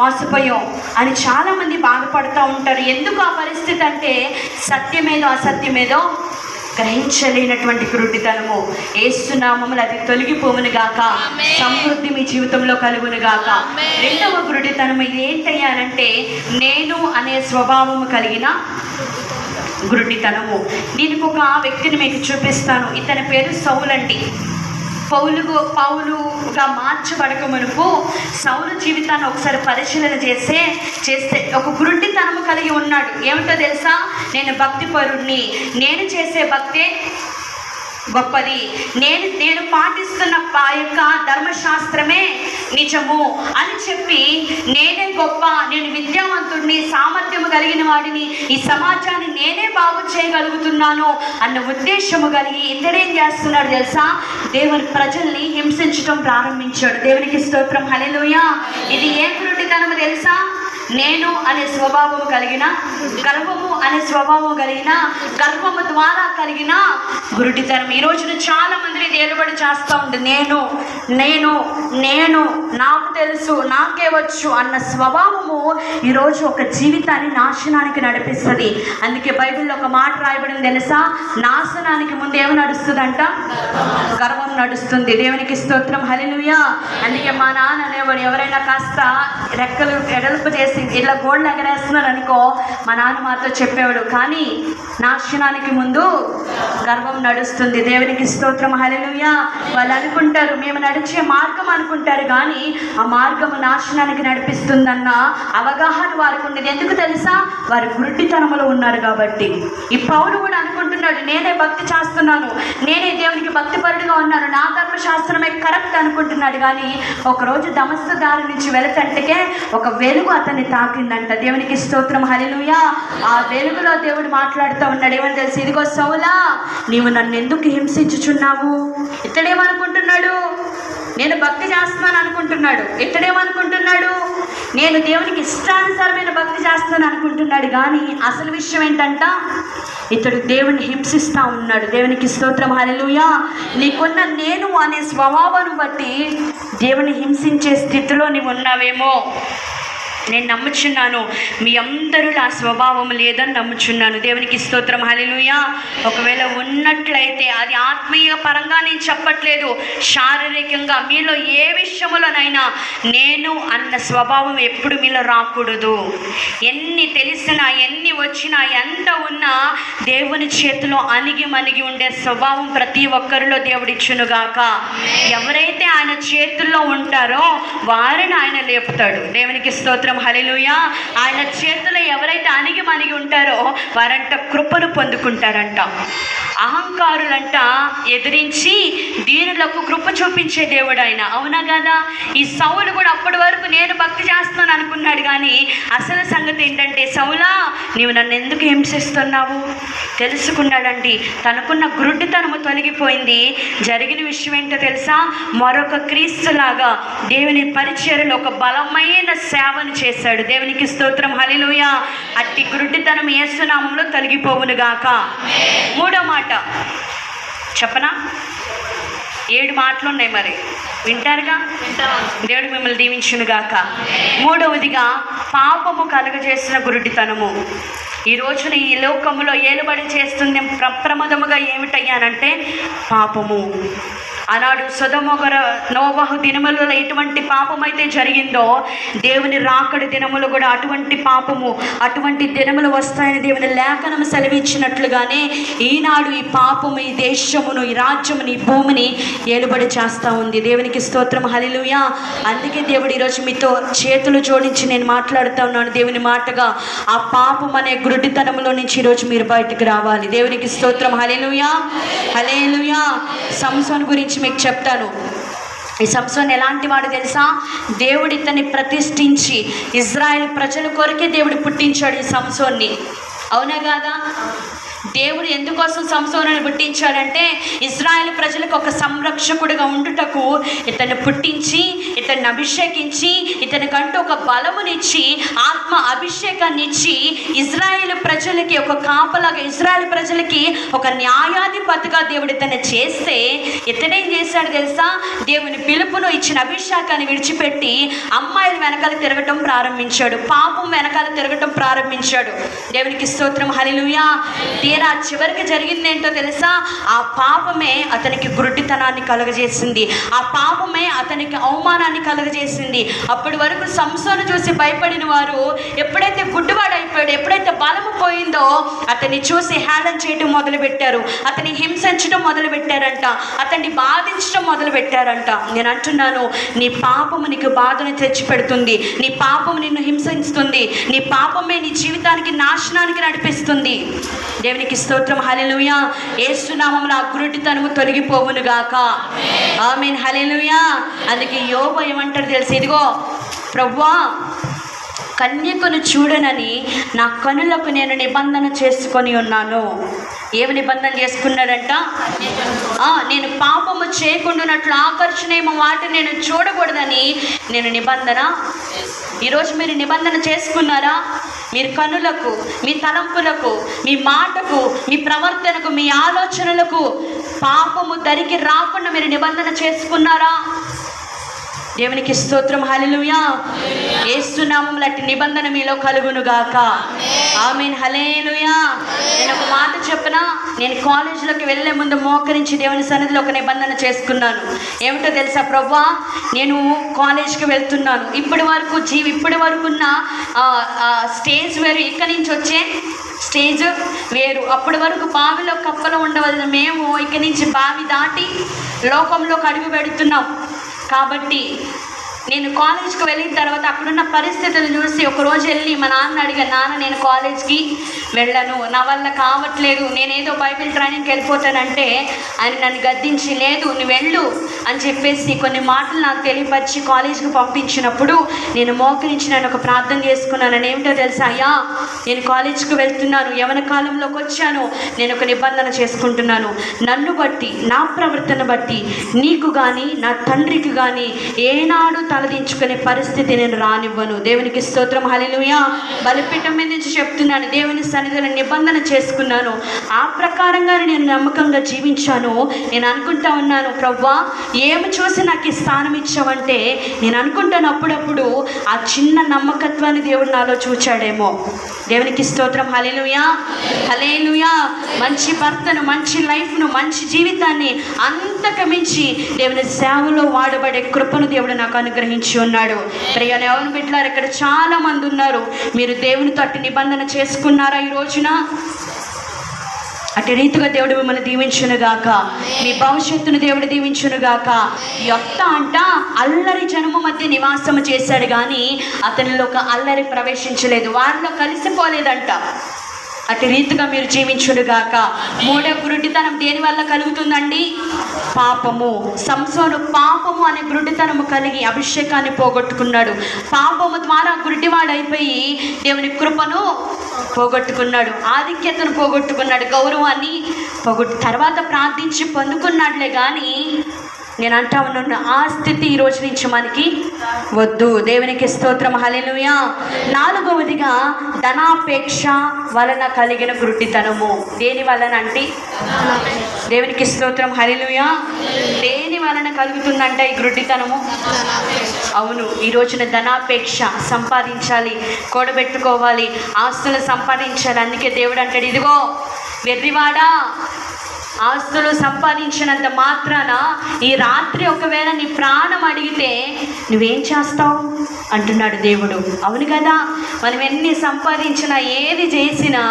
మోసపోయాం అని చాలామంది బాధపడుతూ ఉంటారు. ఎందుకు ఆ పరిస్థితి అంటే సత్యమేదో అసత్యమేదో గ్రహించలేనటువంటి గురుడితనము. యేసు నామములో అది తొలగిపోవును గాక. సమృద్ధి మీ జీవితంలో కలుగును గాక. రెండవ గురుడితనము ఇది ఏంటయ్యానంటే నేను అనే స్వభావము కలిగిన గురుడితనము. దీనికి ఒక వ్యక్తిని మీకు చూపిస్తాను. ఇతని పేరు సౌలండి. పౌలుగా మార్చబడక మునుపు సౌలు జీవితాన్ని ఒకసారి పరిశీలన చేస్తే ఒక గురుడితనము కలిగి ఉన్నాడు. ఏమిటో తెలుసా? నేను భక్తి పరుణ్ణి, నేను చేసే భక్తే గొప్పది, నేను పాటిస్తున్న యొక్క ధర్మశాస్త్రమే నిజము అని చెప్పి నేనే గొప్ప, నేను విద్యావంతుడిని, సామర్థ్యము కలిగిన వాడిని, ఈ సమాజాన్ని నేనే బాగు చేయగలుగుతున్నాను అన్న ఉద్దేశము కలిగి ఇతడేం చేస్తున్నాడు తెలుసా? దేవుని ప్రజల్ని హింసించడం ప్రారంభించాడు. దేవునికి స్తోత్రం, హల్లెలూయా. ఇది ఏ గురుడితనము తెలుసా? నేను అనే స్వభావము కలిగిన, గర్వము అనే స్వభావము కలిగిన, గర్వము ద్వారా కలిగిన గురుడితనం. ఈ రోజున చాలా మందిని ఏలుబడి చేస్తూ ఉంటుంది. నేను నాకు తెలుసు, నాకే వచ్చు అన్న స్వభావము ఈరోజు ఒక జీవితాన్ని నాశనానికి నడిపిస్తుంది. అందుకే బైబిల్లో ఒక మాట రాయబడింది తెలుసా? నాశనానికి ముందు ఏమి నడుస్తుందంట? గర్వం నడుస్తుంది. దేవునికి స్తోత్రం, హల్లెలూయా. అందుకే మా నాన్న అనేవాడు, ఎవరైనా కాస్త రెక్కలు ఎడల్పు చేసి ఇలా గోల్డ్ ఎగరేస్తున్నాడు అనుకో, మా నాన్న మాతో చెప్పేవాడు, కానీ నాశనానికి ముందు గర్వం నడుస్తుంది. దేవునికి స్తోత్రం, హల్లెలూయా. వాళ్ళు అనుకుంటారు మేము నడిచే మార్గం అనుకుంటారు, కానీ ఆ మార్గము నాశనానికి నడిపిస్తుందన్న అవగాహన వారికి ఉండేది. ఎందుకు తెలుసా? వారి గురుడితనములో ఉన్నారు కాబట్టి. ఈ పౌలు కూడా అనుకుంటున్నాడు, నేనే భక్తి చేస్తున్నాను, నేనే దేవునికి భక్తిపరుడిగా ఉన్నాను, నా ధర్మశాస్త్రమే కరెక్ట్ అనుకుంటున్నాడు. కానీ ఒకరోజు దమస్కు దారి నుంచి వెళుతుంటే ఒక వెలుగు అతన్ని తాకిందంట. దేవునికి స్తోత్రం, హల్లెలూయా. ఆ వెలుగులో దేవుడు మాట్లాడుతూ ఉన్నాడు. ఏమని తెలుసు? ఇదిగో సౌలా, నీవు నన్ను ఎందుకు హింసించుచున్నావు? ఇతడేమనుకుంటున్నాడు? నేను భక్తి చేస్తున్నాను అనుకుంటున్నాడు. ఇతడేమనుకుంటున్నాడు? నేను దేవునికి ఇష్టానుసారమైన భక్తి చేస్తున్నాను అనుకుంటున్నాడు. కానీ అసలు విషయం ఏంటంట? ఇతడు దేవుని హింసిస్తూ ఉన్నాడు. దేవునికి స్తోత్రం, హల్లెలూయా. నీకున్న నేను అనే స్వభావాన్ని బట్టి దేవుని హింసించే స్థితిలో నీవు ఉన్నావేమో. నేను నమ్ముచున్నాను మీ అందరూ ఆ స్వభావం లేదని నమ్ముచున్నాను. దేవునికి స్తోత్రం, హల్లెలూయా. ఒకవేళ ఉన్నట్లయితే అది ఆత్మీయ పరంగా నేను చెప్పట్లేదు, శారీరకంగా మీలో ఏ విషయంలోనైనా నేను అన్న స్వభావం ఎప్పుడు మీలో రాకూడదు. ఎన్ని తెలిసినా, ఎన్ని వచ్చినా, ఎంత ఉన్నా దేవుని చేతిలో అణిగి మణిగి ఉండే స్వభావం ప్రతి ఒక్కరిలో దేవుడిచ్చునుగాక. ఎవరైతే ఆయన చేతుల్లో ఉంటారో వారిని ఆయన లేపుతాడు. దేవునికి స్తోత్రం, హల్లెలూయా. ఆయన చేతిలో ఎవరైతే అణిగి మణిగి ఉంటారో వారంట కృపను పొందుకుంటారంట. అహంకారులంట ఎదిరించి దీనులకు కృప చూపించే దేవుడు ఆయన. అవునా కదా? ఈ సౌలు కూడా అప్పటి వరకు నేను భక్తి చేస్తున్నాను అనుకున్నాడు, కానీ అసలు సంగతి ఏంటంటే, సౌలా నీవు నన్ను ఎందుకు హింసిస్తున్నావు తెలుసుకున్నాడండి. తనకున్న గురుడితనము తొలగిపోయింది. జరిగిన విషయం ఏంటో తెలుసా? మరొక క్రీస్తులాగా దేవుని పరిచర్యలో ఒక బలమైన సేవను చేశాడు. దేవునికి స్తోత్రం, హల్లెలూయా. అట్టి గురుడితనం యేసు నామములో తొలగిపోవును గాక. మూడో మాట చెప్పనా? 7 మాటలు ఉన్నాయి, మరి వింటారుగా? దేవుడు మిమ్మల్ని దీవించును గాక. మూడవదిగా పాపము కలుగజేసిన గురుడితనము. ఈ రోజున ఈ లోకములో ఏలుబడి చేస్తుంది ప్రప్రమదముగా ఏమిటయ్యానంటే పాపము. ఆనాడు సొదొమ నోవహు దినములలో ఎటువంటి పాపం అయితే జరిగిందో దేవుని రాకడి దినములు కూడా అటువంటి పాపము అటువంటి దినములు వస్తాయని దేవుని లేఖనం సెలవిచ్చినట్లుగానే ఈనాడు ఈ పాపము ఈ దేశమును ఈ రాజ్యముని ఈ భూమిని ఏలుబడి చేస్తూ ఉంది. దేవునికి స్తోత్రం, హల్లెలూయా. అందుకే దేవుడు ఈరోజు మీతో చేతులు జోడించి నేను మాట్లాడుతూ ఉన్నాను దేవుని మాటగా. ఆ పాపం అనే గురుడితనములో నుంచి ఈరోజు మీరు బయటకు రావాలి. దేవునికి స్తోత్రం, హల్లెలూయా, హల్లెలూయా. సంసోను గురించి మీకు చెప్తాను. ఈ సంసోను ఎలాంటి వాడు తెలుసా? దేవుడు ఇతన్ని ప్రతిష్ఠించి ఇజ్రాయెల్ ప్రజల కొరకే దేవుడు పుట్టించాడు ఈ సంసోన్ని. అవునా కాదా? దేవుడు ఎందుకోసం సంసోనుని పుట్టించాడంటే ఇజ్రాయెల్ ప్రజలకు ఒక సంరక్షకుడిగా ఉండుటకు ఇతన్ని పుట్టించి ఇతన్ని అభిషేకించి ఇతనికంటూ ఒక బలమునిచ్చి ఆత్మ అభిషేకాన్ని ఇచ్చి ఇజ్రాయెల్ ప్రజలకి ఒక కాపలాగా ఇజ్రాయెల్ ప్రజలకి ఒక న్యాయాధిపతిగా దేవుడు ఇతన్ని చేస్తే ఇతనేం చేశాడు తెలుసా? దేవుని పిలుపును ఇచ్చిన అభిషేకాన్ని విడిచిపెట్టి అమ్మాయిల వెనకాల తిరగటం ప్రారంభించాడు, పాపం వెనకాల తిరగటం ప్రారంభించాడు. దేవునికి స్తోత్రం, హల్లెలూయా. తీరా చివరికి జరిగింది ఏంటో తెలుసా? ఆ పాపమే అతనికి గురుడితనాన్ని కలుగజేసింది, ఆ పాపమే అతనికి అవమానాన్ని కలుగజేసింది. అప్పటి వరకు సంసోను చూసి భయపడిన వారు ఎప్పుడైతే గుడ్డివాడు అయిపోయాడు, ఎప్పుడైతే బలము పోయిందో అతన్ని చూసి హేళన చేయడం మొదలుపెట్టారు, అతన్ని హింసించడం మొదలుపెట్టారంట, అతన్ని బాధించడం మొదలుపెట్టారంట. నేను అంటున్నాను, నీ పాపము నీకు బాధను తెచ్చిపెడుతుంది, నీ పాపము నిన్ను హింసిస్తుంది, నీ పాపమే నీ జీవితానికి నాశనానికి నడిపిస్తుంది. దేవునికి స్తోత్రం, హల్లెలూయా. యేసు నామములో ఆ గురుడితనము తొలగిపోవును గాక. ఆమేన్, హల్లెలూయా. అందుకే యోబు ఏమంటాడు తెలుసు? ఇదిగో ప్రభువా, కన్యకను చూడనని నా కనులకు నేను నిబంధన చేసుకొని ఉన్నాను. ఏమి నిబంధన చేసుకున్నాడంట? నేను పాపము చేయకుండానట్లు ఆకర్షణీయమ వాటిని నేను చూడకూడదని నేను నిబంధన. ఈరోజు మీరు నిబంధన చేసుకున్నారా? మీరు కనులకు, మీ తలంపులకు, మీ మాటకు, మీ ప్రవర్తనకు, మీ ఆలోచనలకు పాపము దరికి రాకుండా మీరు నిబంధన చేసుకున్నారా? దేవునికి స్తోత్రం, హల్లెలూయా. యేసు నామములో అట్టి నిబంధన మీలో కలుగును గాక. ఆమేన్, హల్లెలూయా. నేను ఒక మాట చెప్పనా? నేను కాలేజీలోకి వెళ్ళే ముందు మోకరించి దేవుని సన్నిధిలో ఒక నిబంధన చేసుకున్నాను. ఏమిటో తెలుసా? ప్రభువా, నేను కాలేజ్కి వెళ్తున్నాను, ఇప్పటి వరకు ఉన్న స్టేజ్ వేరు, ఇక్కడి నుంచి వచ్చే స్టేజ్ వేరు. అప్పటి వరకు బావిలో కప్పలో ఉండవలసిన మేము ఇక్కడి నుంచి బావి దాటి లోకంలోకి అడుగు పెడుతున్నాం. కాబట్టి నేను కాలేజ్కి వెళ్ళిన తర్వాత అక్కడున్న పరిస్థితులు చూసి ఒకరోజు వెళ్ళి మా నాన్న అడిగాను, నాన్న నేను కాలేజ్కి వెళ్ళను, నా వల్ల కావట్లేదు, నేనేదో బైబిల్ ట్రైనింగ్కి వెళ్ళిపోతానంటే ఆయన నన్ను గద్దించి లేదు నువ్వు వెళ్ళు అని చెప్పేసి కొన్ని మాటలు నాకు తెలియపరిచి కాలేజ్కి పంపించినప్పుడు నేను మోకరించి నేను ఒక ప్రార్థన చేసుకున్నాను. నేను ఏమిటో తెలుసా? అయ్యా, నేను కాలేజ్కి వెళ్తున్నాను, యవ్వన కాలంలోకి వచ్చాను, నేను ఒక నిబంధన చేసుకుంటున్నాను. నన్ను బట్టి, నా ప్రవర్తన బట్టి నీకు కానీ నా తండ్రికి కానీ ఏనాడు తలదించుకునే పరిస్థితి నేను రానివ్వను. దేవునికి స్తోత్రం, హల్లెలూయా. బలిపీఠం మీద నుంచి చెప్తున్నాను, దేవుని సన్నిధిలో నిబంధన చేసుకున్నాను, ఆ ప్రకారంగా నేను నమ్మకంగా జీవించాను. నేను అనుకుంటా ఉన్నాను, ప్రభువా ఏమి చూసి నాకు ఈ స్థానం ఇచ్చావంటే నేను అనుకుంటాను అప్పుడప్పుడు ఆ చిన్న నమ్మకత్వాన్ని దేవుడు నాలో చూచాడేమో. దేవునికి స్తోత్రం, హల్లెలూయా, హల్లెలూయా. మంచి భర్తను, మంచి లైఫ్ను, మంచి జీవితాన్ని అంతకు మించి దేవుని సేవలో వాడబడే కృపను దేవుడు నాకు అనుగ్రహించి ఉన్నాడు. ప్రియ దేవుని బిడ్డలారా, ఇక్కడ చాలా మంది ఉన్నారు, మీరు దేవునితో అట్టి నిబంధన చేసుకున్నారా ఈ రోజున? అటు రీతిగా దేవుడు మిమ్మల్ని దీవించునుగాక, మీ భవిష్యత్తును దేవుడు దీవించునుగాక. యొప్తా అంట అల్లరి జనము మధ్య నివాసము చేశాడు కానీ అతనిలో ఒక అల్లరి ప్రవేశించలేదు, వారిలో కలిసిపోలేదంట. అటు రీతిగా మీరు జీవించునుగాక. మూడో గురుడితనం దేని వల్ల కలుగుతుందండి? పాపము. సంసోను పాపము అనే గురుడితనము కలిగి అభిషేకాన్ని పోగొట్టుకున్నాడు. పాపము ద్వారా గురుడివాడు అయిపోయి దేవుని కృపను పోగొట్టుకున్నాడు, ఆధిక్యతను పోగొట్టుకున్నాడు, గౌరవాన్ని తర్వాత ప్రార్థించి పొందుకున్నాడులే కానీ నేను అంటా ఉన్నాను, ఆ స్థితి ఈ రోజు నుంచి మనకి వద్దు. దేవునికి స్తోత్రం, హల్లెలూయా. నాలుగవదిగా ధనాపేక్ష వలన కలిగిన గురుడితనము. దేని వలన అంటే? దేవునికి స్తోత్రం, హల్లెలూయా. దేని వలన కలుగుతుందంటే ఈ గురుడితనము? అవును, ఈ రోజున ధనాపేక్ష, సంపాదించాలి, కూడబెట్టుకోవాలి, ఆస్తులు సంపాదించాలి. అందుకే దేవుడు అంటాడు, ఇదిగో వెర్రివాడా ఆస్తులు సంపాదించినంత మాత్రాన ఈ రాత్రి ఒకవేళ నీ ప్రాణం అడిగితే నువ్వేం చేస్తావు అంటున్నాడు దేవుడు. అవును కదా, మనం ఎన్ని సంపాదించినా ఏది చేసినా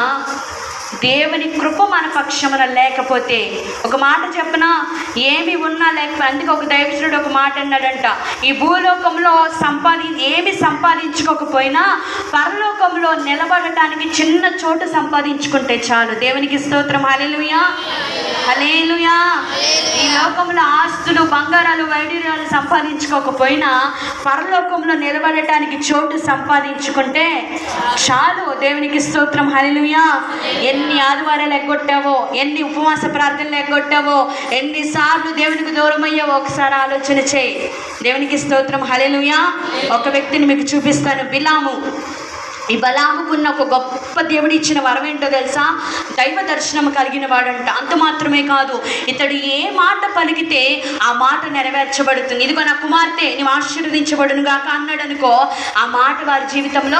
దేవుని కృప మన పక్షమున లేకపోతే, ఒక మాట చెప్పనా, ఏమి ఉన్నా లేకపోతే, అందుకే ఒక దైవజనుడు ఒక మాట అన్నాడంట, ఈ భూలోకంలో ఏమి సంపాదించుకోకపోయినా పరలోకంలో నిలబడటానికి చిన్న చోటు సంపాదించుకుంటే చాలు. దేవునికి స్తోత్రం. హల్లెలూయా, హల్లెలూయా. ఈ లోకంలో ఆస్తులు బంగారాలు వైడూర్యాలు సంపాదించుకోకపోయినా పరలోకంలో నిలబడటానికి చోటు సంపాదించుకుంటే చాలు. దేవునికి స్తోత్రం. హల్లెలూయా. ఎన్ని ఆదివారాలు ఎగ్గొట్టావో, ఎన్ని ఉపవాస ప్రార్థనలు ఎగ్గొట్టావో, ఎన్నిసార్లు దేవునికి దూరం అయ్యావో ఒకసారి ఆలోచన చేయి. దేవునికి స్తోత్రం. హల్లెలూయా. ఒక వ్యక్తిని మీకు చూపిస్తాను, బిలాము. ఈ బలాముకున్న ఒక గొప్ప దేవుడు ఇచ్చిన వరం ఏంటో తెలుసా? దైవ దర్శనం కలిగిన వాడంట. అంత మాత్రమే కాదు, ఇతడు ఏ మాట పలికితే ఆ మాట నెరవేర్చబడుతుంది. ఇదిగో నా కుమార్తె నీవు ఆశీర్వదించబడును గాక అన్నాడు అనుకో, ఆ మాట వారి జీవితంలో,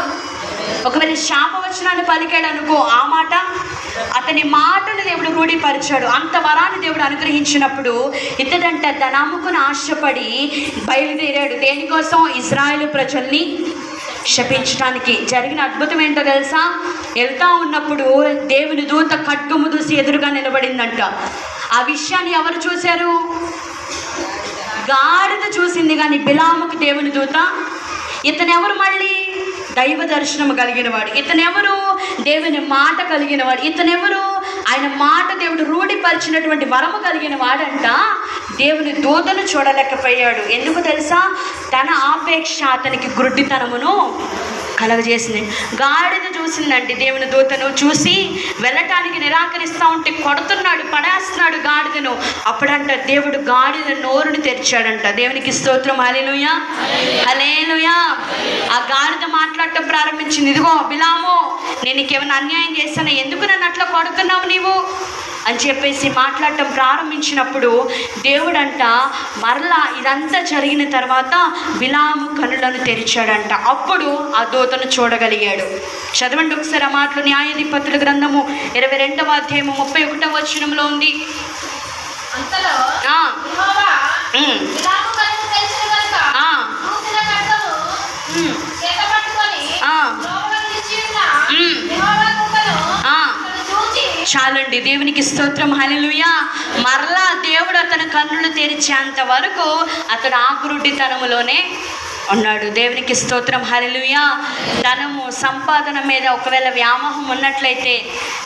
ఒకవేళ శాపవచనాన్ని పలికాడు అనుకో, ఆ మాట అతని మాటను దేవుడు రూఢిపరిచాడు. అంత వరాన్ని దేవుడు అనుగ్రహించినప్పుడు ఇతడంట ధనాముకుని ఆశపడి బయలుదేరాడు. దేనికోసం? ఇశ్రాయేలు ప్రజల్ని శపించడానికి. జరిగిన అద్భుతం ఏంటో తెలుసా? వెళ్తా ఉన్నప్పుడు దేవుని దూత ఖడ్గము దూసి ఎదురుగా నిలబడిందంట. ఆ విషయాన్ని ఎవరు చూశారు? గాడిద చూసింది, కానీ బిలాముకు దేవుని దూత. ఇతనెవరు? మళ్ళీ దైవ దర్శనం కలిగిన వాడు. ఇతనెవరు? దేవుని మాట కలిగిన వాడు. ఇతనెవరు? ఆయన మాట దేవుడు రూఢిపరిచినటువంటి వరము కలిగిన వాడంట. దేవుని దూతను చూడలేకపోయాడు. ఎందుకు తెలుసా? తన ఆపేక్ష అతనికి గుడ్డితనమును కలగజేసింది. గాడిద చూసిందండి దేవుని దూతను. చూసి వెళ్ళటానికి నిరాకరిస్తూ ఉంటే కొడుతున్నాడు, పడేస్తున్నాడు గాడిదను. అప్పుడంట దేవుడు గాడిద నోరుని తెరిచాడంట. దేవునికి స్తోత్రం. హల్లెలూయా, హల్లెలూయా. ఆ గాడిద మాట్లాడటం ప్రారంభించింది. ఇదిగో బిలాము, నేను నీకేమైనా అన్యాయం చేశాను, ఎందుకు నన్ను అట్లా కొడుతున్నావు నీవు అని చెప్పేసి మాట్లాడటం ప్రారంభించినప్పుడు దేవుడంట మరలా ఇదంతా జరిగిన తర్వాత బిలాము కనులను తెరిచాడంట. అప్పుడు ఆ దూతను చూడగలిగాడు. చదవండి ఒకసారి ఆ మాటలు. న్యాయాధిపతుల గ్రంథము 22వ అధ్యాయము 31వ వచనంలో ఉంది. చాలండి. దేవునికి స్తోత్రం. హల్లెలూయా. మరలా దేవుడు అతని కన్నులు తెరిచేంత వరకు అతడు ఆగురుడితనములోనే ఉన్నాడు. దేవునికి స్తోత్రం. హల్లెలూయా. ధనము సంపాదన మీద ఒకవేళ వ్యామోహం ఉన్నట్లయితే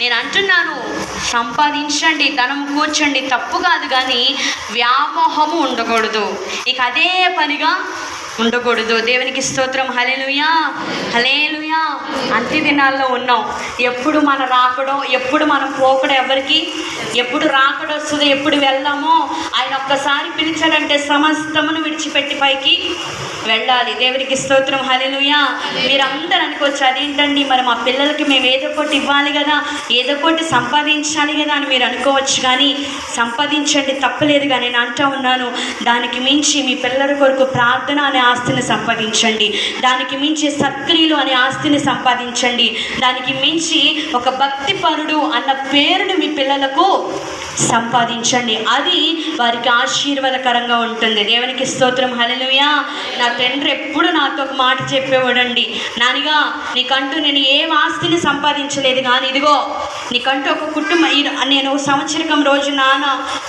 నేను అంటున్నాను, సంపాదించండి, ధనం కూర్చోండి, తప్పు కాదు, కానీ వ్యామోహము ఉండకూడదు. ఇక అదే పనిగా ఉండకూడదు. దేవునికి స్తోత్రం. హల్లెలూయా, హల్లెలూయా. అంత్య దినాల్లో ఉన్నాం. ఎప్పుడు మన రాకడో, ఎప్పుడు మనం పోకడో, ఎవరికి ఎప్పుడు రాకడో వస్తుందో, ఎప్పుడు వెళ్దామో, ఆయన ఒక్కసారి పిలిచాడంటే సమస్తమును విడిచిపెట్టి పైకి వెళ్ళాలి. దేవునికి స్తోత్రం. హల్లెలూయా. మీరందరూ అనుకోవచ్చు, అదేంటండి మరి మా పిల్లలకి మేము ఏదో ఒకటి ఇవ్వాలి కదా, ఏదో ఒకటి సంపాదించాలి కదా అని మీరు అనుకోవచ్చు. కానీ సంపాదించండి, తప్పలేదు. కానీ నేను అంటూ ఉన్నాను, దానికి మించి మీ పిల్లల కొరకు ప్రార్థన అనే ఆస్తిని సంపాదించండి. దానికి మించి సత్క్రియలు అనే ఆస్తిని సంపాదించండి. దానికి మించి ఒక భక్తిపరుడు అన్న పేరును మీ పిల్లలకు సంపాదించండి. అది వారికి ఆశీర్వాదకరంగా ఉంటుంది. దేవునికి స్తోత్రం. హల్లెలూయా. నా తండ్రి ఎప్పుడు నాతో ఒక మాట చెప్పేవాడండి, నానిగా నీకంటూ నేను ఏం ఆస్తిని సంపాదించలేదు, కానీ ఇదిగో నీకంటూ ఒక కుటుంబం. నేను సంవత్సరకం రోజు నాన్న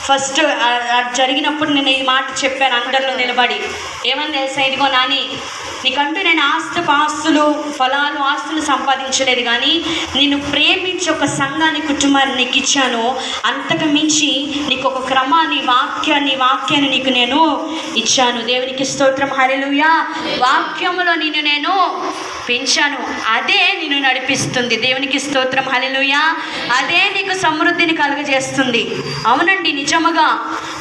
ఫస్ట్ జరిగినప్పుడు నేను ఈ మాట చెప్పాను అందరిలో నిలబడి. ఏమని తెలుసా? ఇదిగో నాని, నీకంటూ నేను ఆస్తులు ఫలాలు ఆస్తులు సంపాదించలేదు, కానీ నేను ప్రేమించి ఒక సంఘాన్ని కుటుంబాన్ని నీకు ఇచ్చాను. అంతకు మించి నీకు ఒక క్రమాన్ని వాక్యాన్ని నీకు నేను ఇచ్చాను. దేవునికి స్తోత్రం. హల్లెలూయా. వాక్యములో నేను పెంచాను, అదే నిన్ను నడిపిస్తుంది. దేవునికి స్తోత్రం. హల్లెలూయా. అదే నీకు సమృద్ధిని కలుగజేస్తుంది. అవునండి, నిజముగా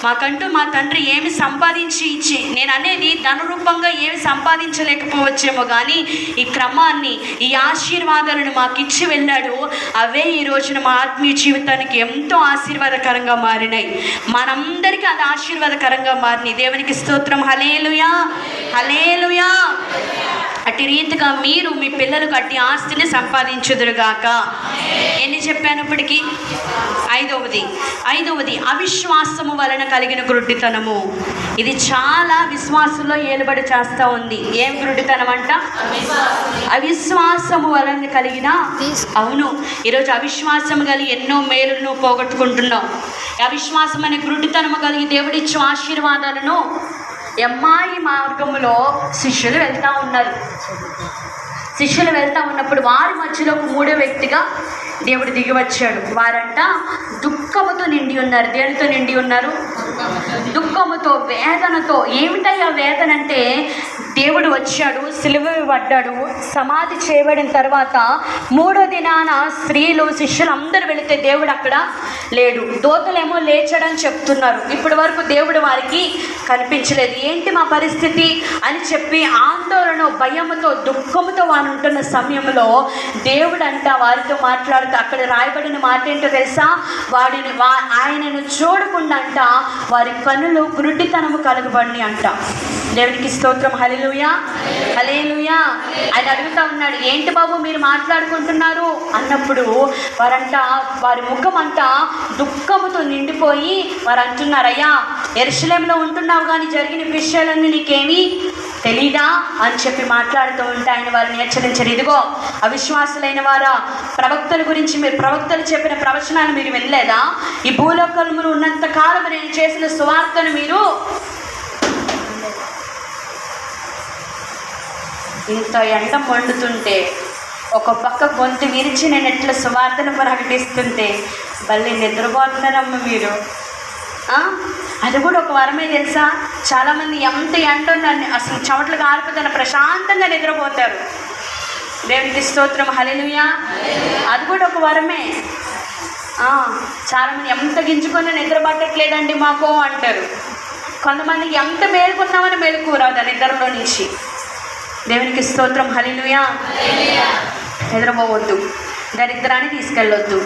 మాకంటూ మా తండ్రి ఏమి సంపాదించి ఇచ్చి, నేను అనేది ధన రూపంగా ఏమి సంపాదించలేకపోవచ్చేమో, కానీ ఈ క్రమాన్ని, ఈ ఆశీర్వాదాలను మాకు ఇచ్చి వెళ్ళాడు. అవే ఈ రోజున మా ఆత్మీయ జీవితానికి ఎంతో ఆశీర్వాదకరంగా మారినాయి. మనందరికీ అది ఆశీర్వాదకరంగా మారినాయి. దేవునికి స్తోత్రం. హల్లెలూయా, హల్లెలూయా. అటు రీతిగా మీరు మీ పిల్లలకు అట్టి ఆస్తిని సంపాదించుదురుగాక. ఎన్ని చెప్పాను ఇప్పటికీ? ఐదవది 5వది అవిశ్వాసము వలన కలిగిన గుడ్డితనము. ఇది చాలా విశ్వాసంలో ఏలుబడి చేస్తూ ఉంది. ఏం గుడ్డితనం అంట? అవిశ్వాసము వలన కలిగిన. అవును, ఈరోజు అవిశ్వాసం కలిగి ఎన్నో మేలులను పోగొట్టుకుంటున్నాం. అవిశ్వాసం అనే గుడ్డితనము కలిగి దేవుడిచ్చే ఆశీర్వాదాలను. ఎమ్మాయి మార్గములో శిష్యులు వెళ్తూ ఉన్నారు. శిష్యులు వెళ్తూ ఉన్నప్పుడు వారి మధ్యలో ఒక మూడో వ్యక్తిగా దేవుడు దిగి వచ్చాడు. వారంట దుఃఖముతో నిండి ఉన్నారు. దేనితో నిండి ఉన్నారు? దుఃఖముతో, వేదనతో. ఏమిటయ్యా వేదన అంటే, దేవుడు వచ్చాడు, సిలువ పడ్డాడు, సమాధి చేయబడిన తర్వాత 3వ దినాన స్త్రీలు శిష్యులు అందరూ వెళితే దేవుడు అక్కడ లేడు. దూతలేమో లేచాడని చెప్తున్నారు. ఇప్పటి వరకు దేవుడు వారికి కనిపించలేదు. ఏంటి మా పరిస్థితి అని చెప్పి ఆందోళన, భయముతో, దుఃఖముతో వారు ఉంటున్న సమయంలో దేవుడు అంట వారితో మాట్లాడుతూ, అక్కడ రాయబడిన మాట ఏంటో తెలుసా? ఆయనను చూడకుండా అంట వారి కన్నులు గురుడితనము కలగబడి అంట. దేవునికి స్తోత్రం. హల్లెలూయా, హల్లెలూయా. ఆయన అడుగుతా ఉన్నాడు, ఏంటి బాబు మీరు మాట్లాడుకుంటున్నారు అన్నప్పుడు వారంట వారి ముఖం అంతా దుఃఖముతో నిండిపోయి వారు అంటున్నారు, అయ్యా యెరూషలేములో ఉంటున్నావు కానీ జరిగిన విషయాలన్నీ నీకేమీ తెలీదా అని చెప్పి మాట్లాడుతూ ఉంటే ఆయన వారిని హెచ్చరించారు. ఇదిగో అవిశ్వాసులైన వారా, ప్రవక్తల గురించి మీరు ప్రవక్తలు చెప్పిన ప్రవచనాలు మీరు వినలేదా? ఈ భూలోకములు ఉన్నంత కాలం నేను చేసిన సువార్తను మీరు ఇంత ఎండ మండుతుంటే ఒక పక్క గొంతు విరిచి నేను ఎట్లా సువార్తను ప్రకటిస్తుంటే మళ్ళీ నిద్రపోతున్నారమ్మ మీరు. అది కూడా ఒక వరమే తెలుసా? చాలామంది ఎంత ఎండ ఉందని అసలు చెమటలు కారిపోతాను ప్రశాంతంగా నిద్రపోతారు. దేవునికి స్తోత్రం. హల్లెలూయా. అది కూడా ఒక వరమే. చాలామంది ఎంత గింజుకొని నిద్ర పట్టట్లేదండి మాకు అంటారు. కొంతమంది ఎంత మేలుకున్నామని మేలుకూరాదు నిద్రలో నుంచి. దేవునికి స్తోత్రం. హల్లెలూయా. నిద్రపోవద్దు, దరిద్రాన్ని తీసుకెళ్ళొద్దు.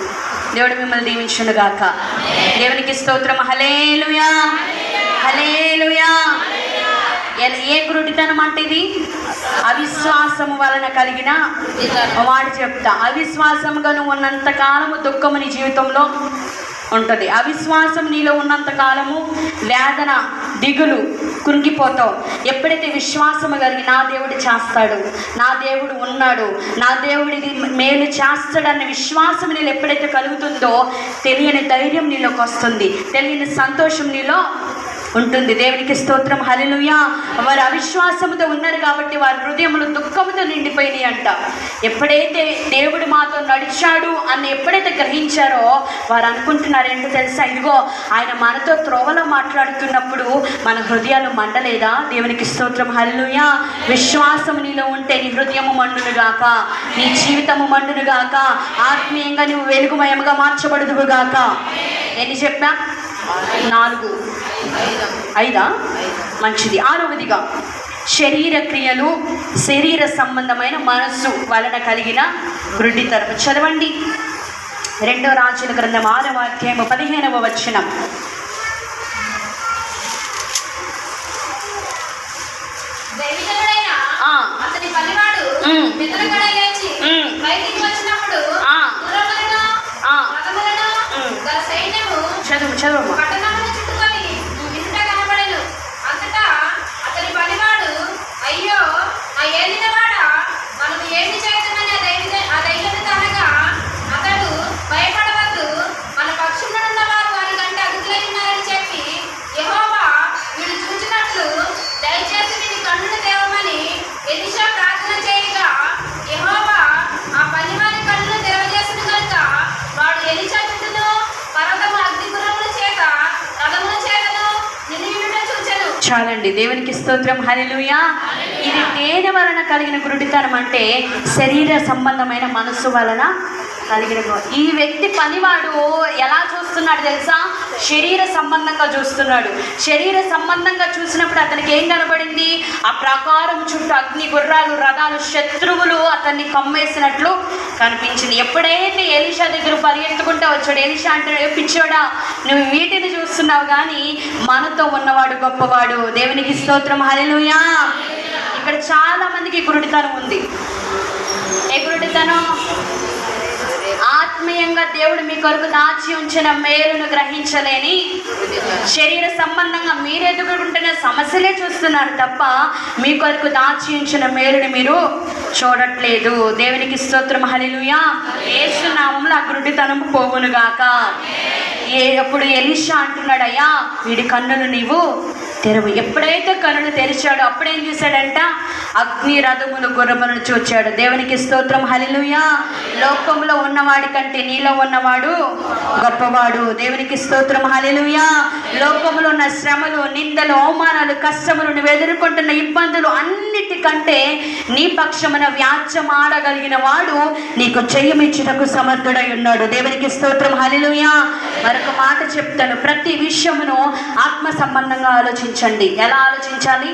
దేవుడు మిమ్మల్ని దీవించునుగాక. దేవునికి స్తోత్రం. హల్లెలూయా, హల్లెలూయా. ఏ గురుడితనం అంటే ఇది? అవిశ్వాసము వలన కలిగిన వాడు చెప్తా. అవిశ్వాసముగా నువ్వు ఉన్నంత కాలము దుఃఖము నీ జీవితంలో ఉంటుంది. అవిశ్వాసం నీలో ఉన్నంత కాలము వేదన, దిగులు, కృంగిపోతావు. ఎప్పుడైతే విశ్వాసము కలిగి నా దేవుడు చేస్తాడు, నా దేవుడు ఉన్నాడు, నా దేవుడిది మేలు చేస్తాడన్న విశ్వాసం నీలో ఎప్పుడైతే కలుగుతుందో తెలియని ధైర్యం నీలోకి వస్తుంది, తెలియని సంతోషం నీలో ఉంటుంది. దేవునికి స్తోత్రం. హల్లెలూయా. వారు అవిశ్వాసముతో ఉన్నారు కాబట్టి వారి హృదయములు దుఃఖముతో నిండిపోయినాయి అంట. ఎప్పుడైతే దేవుడు మాతో నడిచాడు అని ఎప్పుడైతే గ్రహించారో వారు అనుకుంటున్నారు ఏంటో తెలుసా? ఇదిగో ఆయన మనతో త్రోవలో మాట్లాడుతున్నప్పుడు మన హృదయాలు మండలేదా? దేవునికి స్తోత్రం. హల్లెలూయా. విశ్వాసము నీలో ఉంటే నీ హృదయము మండునుగాక, నీ జీవితము మండునుగాక, ఆత్మీయంగా నువ్వు వెలుగుమయముగా మార్చబడుదువుగాక. ఎన్ని చెప్పా? 4. 5 మంచిది. 6వదిగా శరీర క్రియలు, శరీర సంబంధమైన మనస్సు వలన కలిగిన గుడ్డితనం. చదవండి 2వ రాజుల గ్రంథం 6వ అధ్యాయం 15వ వచనం. అతని పనివాడు నిద్రగడ లేచి బయటికి వచ్చినప్పుడు చదువు పట్టణమును చుట్టుకొని ఇంత కనబడెను. అంతటా అతని పనివాడు, అయ్యో నా ఏలినవాడా, మనము ఏమి చేద్దామని ఆ దైవత అనగా అతడు, భయపడవద్దు, మన పక్షుల్లో ఉన్న వారు వారి కంటే అదుపులై ఉన్నారని చెప్పి, యెహోవా వీడు చూచినట్లు దయచేసి వీరి కన్నులు తెరవమని ఎలీషా ప్రార్థన చేయగా, యెహోవా ఆ పనివారి కన్నులు తెరవజేసిన కనుక వాడు ఎలీషా చుట్టూను పర్వతము అగ్నిగురముల చేత రథముల చేతను నిలియుట చూచెను. చాలండి. దేవునికి స్తోత్రం. హల్లెలూయా. ఇది దేని వలన కలిగిన గురుడితనం అంటే శరీర సంబంధమైన మనస్సు వలన కలిగిన. ఈ వ్యక్తి పనివాడు ఎలా చూస్తున్నాడు తెలుసా? శరీర సంబంధంగా చూస్తున్నాడు. శరీర సంబంధంగా చూసినప్పుడు అతనికి ఏం కనబడింది? ఆ ప్రాకారం చుట్టూ అగ్ని గుర్రాలు, రథాలు, శత్రువులు అతన్ని కమ్మేసినట్లు కనిపించింది. ఎప్పుడైతే ఎలీషా దగ్గర పరిగెత్తుకుంటూ వచ్చాడు, ఎలీషా అంటే పిచ్చోడా నువ్వు వీటిని చూస్తున్నావు కానీ మనతో ఉన్నవాడు గొప్పవాడు. దేవునికి స్తోత్రం. హల్లెలూయా. ఇక్కడ చాలా మందికి గురుడితనం ఉంది. ఏ గురుడితనం? ఆత్మీయంగా దేవుడు మీ కొరకు దాచి ఉంచిన మేలును గ్రహించలేని, శరీర సంబంధంగా మీరు ఎదుర్కొంటున్న సమస్యలే చూస్తున్నారు తప్ప మీ కొరకు దాచి ఉంచిన మేలుని మీరు చూడట్లేదు. దేవునికి స్తోత్రం. హల్లెలూయా. యేసు నామములో ఆ గుడ్డితనం పోవునుగాక. అప్పుడు ఎలీషా అంటున్నాడు, అయ్యా వీడి కన్నులు నీవు తెరవు. ఎప్పుడైతే కన్నులు తెరిచాడో అప్పుడేం చూశాడంట? అగ్ని రథములు గుర్రములను చూచాడు. దేవునికి స్తోత్రం. హల్లెలూయా. లోకంలో ఉన్నవాడి కంటే నీలో ఉన్నవాడు గొప్పవాడు. దేవునికి స్తోత్రం. హల్లెలూయా. లోకంలో ఉన్న శ్రమలు, నిందలు, అవమానాలు, కష్టములు, నువ్వు ఎదుర్కొంటున్న ఇబ్బందులు అన్నిటికంటే నీ పక్షమున వ్యాజ్యం ఆడగలిగిన వాడు నీకు జయమిచ్చుటకు సమర్థుడై ఉన్నాడు. దేవునికి స్తోత్రం. హల్లెలూయా. మరొక మాట చెప్తాను, ప్రతి విషయమును ఆత్మ సంబంధంగా ఆలోచించండి. ఎలా ఆలోచించాలి?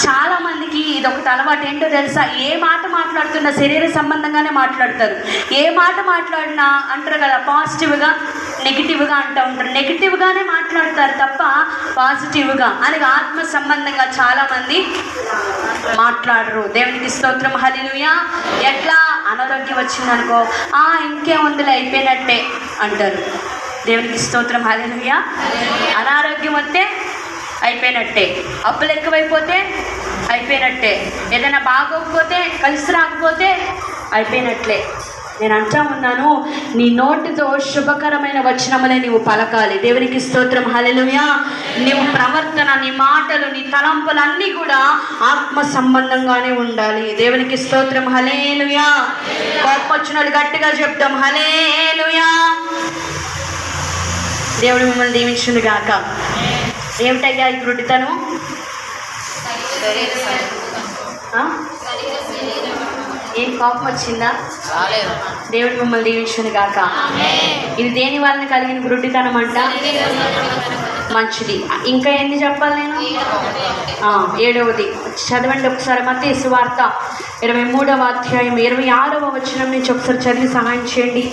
చాలా మందికి ఇది ఒకటి అలవాటు. ఏంటో తెలుసా? ఏ మాట మాట్లాడుతున్నా శరీర సంబంధంగానే మాట్లాడతారు. ఏ మాట మాట్లాడినా అంటారు కదా, పాజిటివ్గా నెగిటివ్గా అంటూ ఉంటారు. నెగిటివ్గానే మాట్లాడతారు తప్ప పాజిటివ్గా అని ఆత్మ సంబంధంగా చాలామంది మాట్లాడరు. దేవునికి స్తోత్రం. హల్లెలూయా. ఎట్లా? అనారోగ్యం వచ్చిందనుకో, ఇంకేముందులే అయిపోయినట్టే అంటారు. దేవునికి స్తోత్రం. హల్లెలూయా. అనారోగ్యం వస్తే అయిపోయినట్టే, అప్పులు ఎక్కువైపోతే అయిపోయినట్టే, ఏదైనా బాగోకపోతే కలిసి రాకపోతే అయిపోయినట్లే. నేను అంటా ఉన్నాను, నీ నోటితో శుభకరమైన వచనములే నీవు పలకాలి. దేవునికి స్తోత్రం. హల్లెలూయా. నీవు ప్రవర్తన, నీ మాటలు, నీ తలంపులు అన్నీ కూడా ఆత్మ సంబంధంగానే ఉండాలి. దేవునికి స్తోత్రం. హల్లెలూయా. కోపం వచ్చినట్టు గట్టిగా చెప్తాం హల్లెలూయా. దేవుడు మిమ్మల్ని దీవించును గాక. ఏమిటయ్యా ఈ గుడ్డితనం? ఏం కోపం వచ్చిందా? దేవుడు మిమ్మల్ని దీవించును గాక. ఇది దేని వలన కలిగిన గుడ్డితనం అంట? మంచిది. ఇంకా ఎన్ని చెప్పాలి నేను? 7వది చదవండి ఒకసారి. మత్తయి సువార్త 23వ అధ్యాయం 26వ వచనం నుంచి ఒకసారి చదివి సహాయం చేయండి.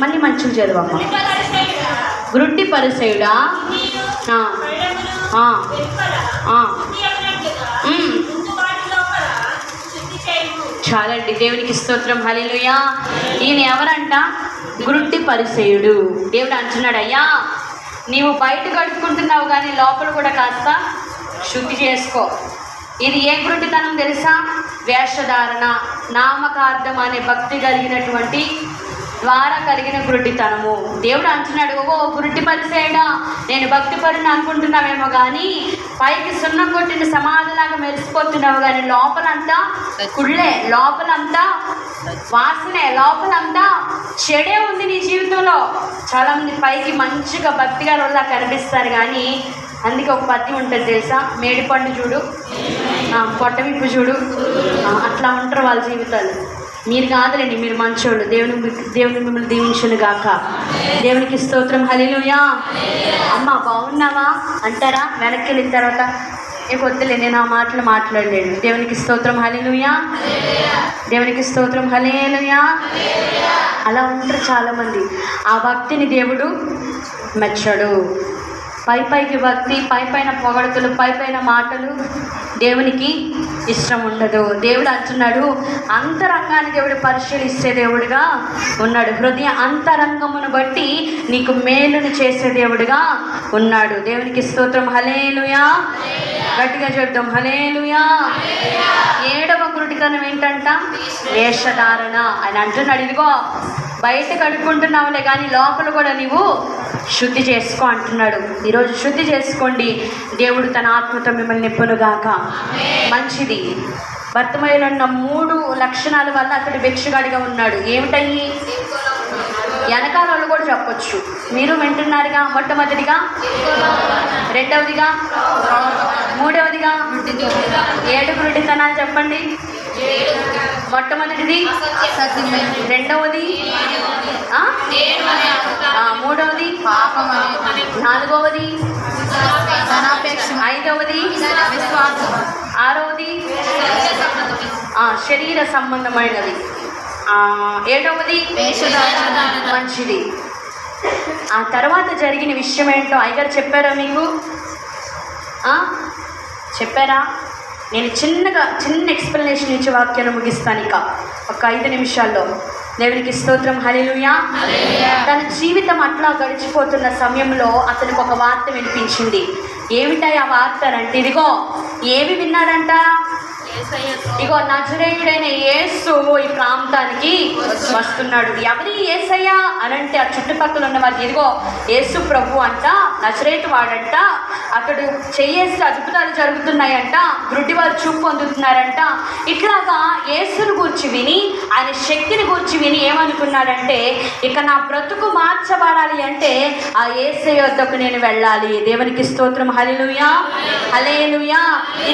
మళ్ళీ మంచిగా చదవమ్మా. గ్రుడ్డి పరిసయుడా, చాలండి. దేవునికి స్తోత్రం. హల్లెలూయా. ఈయన ఎవరంట? గ్రుడ్డి పరిసయుడు. దేవుడు అంటున్నాడు, అయ్యా నీవు బయట కడుక్కుంటున్నావు కానీ లోపల కూడా కాస్త శుద్ధి చేసుకో. ఇది ఏ గుడ్డితనం తెలుసా? వేషధారణ, నామకార్థం అనే భక్తి కలిగినటువంటి ద్వారా కలిగిన గుడ్డితనము. దేవుడు అంటున్నాడు, ఓ గుడ్డి పరిసేయడా, నేను భక్తి పరుని అనుకుంటున్నావేమో కానీ పైకి సున్నం కొట్టిన సమాధిలాగా మెరిసిపోతున్నావు కానీ లోపలంతా కుళ్ళే, లోపలంతా వాసనే, లోపలంతా చెడే ఉంది నీ జీవితంలో. చాలామంది పైకి మంచిగా భక్తిగా రోజులా కనిపిస్తారు కానీ అందుకే ఒక పద్యం ఉంటుంది తెలుసా? మేడిపండు చూడు, పొట్టవిప్పు చూడు, అట్లా ఉంటారు వాళ్ళ జీవితాలు. మీరు కాదులేండి, మీరు మంచోళ్ళు. దేవుని మిమ్మల్ని దీవించును గాక. దేవునికి స్తోత్రం. హల్లెలూయా. అమ్మ బాగున్నావా అంటారా? వెనక్కి వెళ్ళిన తర్వాత వద్దులే, నేను ఆ మాటలు మాట్లాడలేను. దేవునికి స్తోత్రం. హల్లెలూయా. దేవునికి స్తోత్రం. హల్లెలూయా. అలా ఉంటారు చాలామంది. ఆ భక్తిని దేవుడు మెచ్చడు. పైకి భక్తి, పైన పొగడతలు, పైన మాటలు దేవునికి ఇష్టం ఉండదు. దేవుడు అంటున్నాడు, అంతరంగాన్ని దేవుడు పరిశీలిస్తే దేవుడుగా ఉన్నాడు. హృదయ అంతరంగమును బట్టి నీకు మేలును చేసే దేవుడుగా ఉన్నాడు. దేవునికి స్తోత్రం. హల్లెలూయా. గట్టిగా చెప్తాం హల్లెలూయా. 7వ గుడ్డితనం ఏంటంట? వేషధారణ. ఆయన అంటున్నాడు, ఇదిగో బయట కడుక్కుంటున్నావులే కానీ లోపల కూడా నీవు శుద్ధి చేసుకో అంటున్నాడు. ఈరోజు శుద్ధి చేసుకోండి. దేవుడు తన ఆత్మతో మిమ్మల్ని నింపునుగాక. మంచిది. భర్తమయ్యలో ఉన్న 3 లక్షణాల వల్ల అతడు భిక్షగాడిగా ఉన్నాడు. ఏమిటయ్యి? వెనకాల వాళ్ళు కూడా చెప్పొచ్చు, మీరు వింటున్నారుగా. మొట్టమొదటిగా, రెండవదిగా, మూడవదిగా 7 గుడ్డితనాలు చెప్పండి. మొట్టమొదటిది, రెండవది, మూడవది, నాలుగవది, 5వది, 6వది శరీర సంబంధమైనది, 7వది మంచిది. ఆ తర్వాత జరిగిన విషయం ఏంటో అయ్యగారు చెప్పారా మీకు? చెప్పారా? నేను చిన్న ఎక్స్ప్లెనేషన్ ఇచ్చి వాక్యాన్ని ముగిస్తాను ఇక ఒక 5 నిమిషాల్లో. దేవునికి స్తోత్రం, హల్లెలూయా. తన జీవితం అట్లా గడిచిపోతున్న సమయంలో అతనికి ఒక వార్త వినిపించింది. ఏమిటాయి ఆ వార్త అంటే, ఇదిగో ఏమి విన్నాడంట, ఇగో నజరేయుడైన యేసు ఈ ప్రాంతానికి వస్తున్నాడు. ఎవరి యేసయ్య అనంటే ఆ చుట్టుపక్కల ఉన్న వారికి, ఇదిగో యేసు ప్రభు అంట, నజరేతు వాడంట, అతడు చేయేసి అద్భుతాలు జరుగుతున్నాయంట, గుడ్డి వారు చూపు పొందుతున్నారంట. ఇట్లాగా యేసుని గూర్చి విని, ఆయన శక్తిని గూర్చి విని ఏమనుకున్నాడంటే, ఇక నా బ్రతుకు మార్చబడాలి అంటే ఆ యేసయ్య వద్దకు నేను వెళ్ళాలి. దేవునికి స్తోత్రం, హల్లెలూయా, హల్లెలూయా.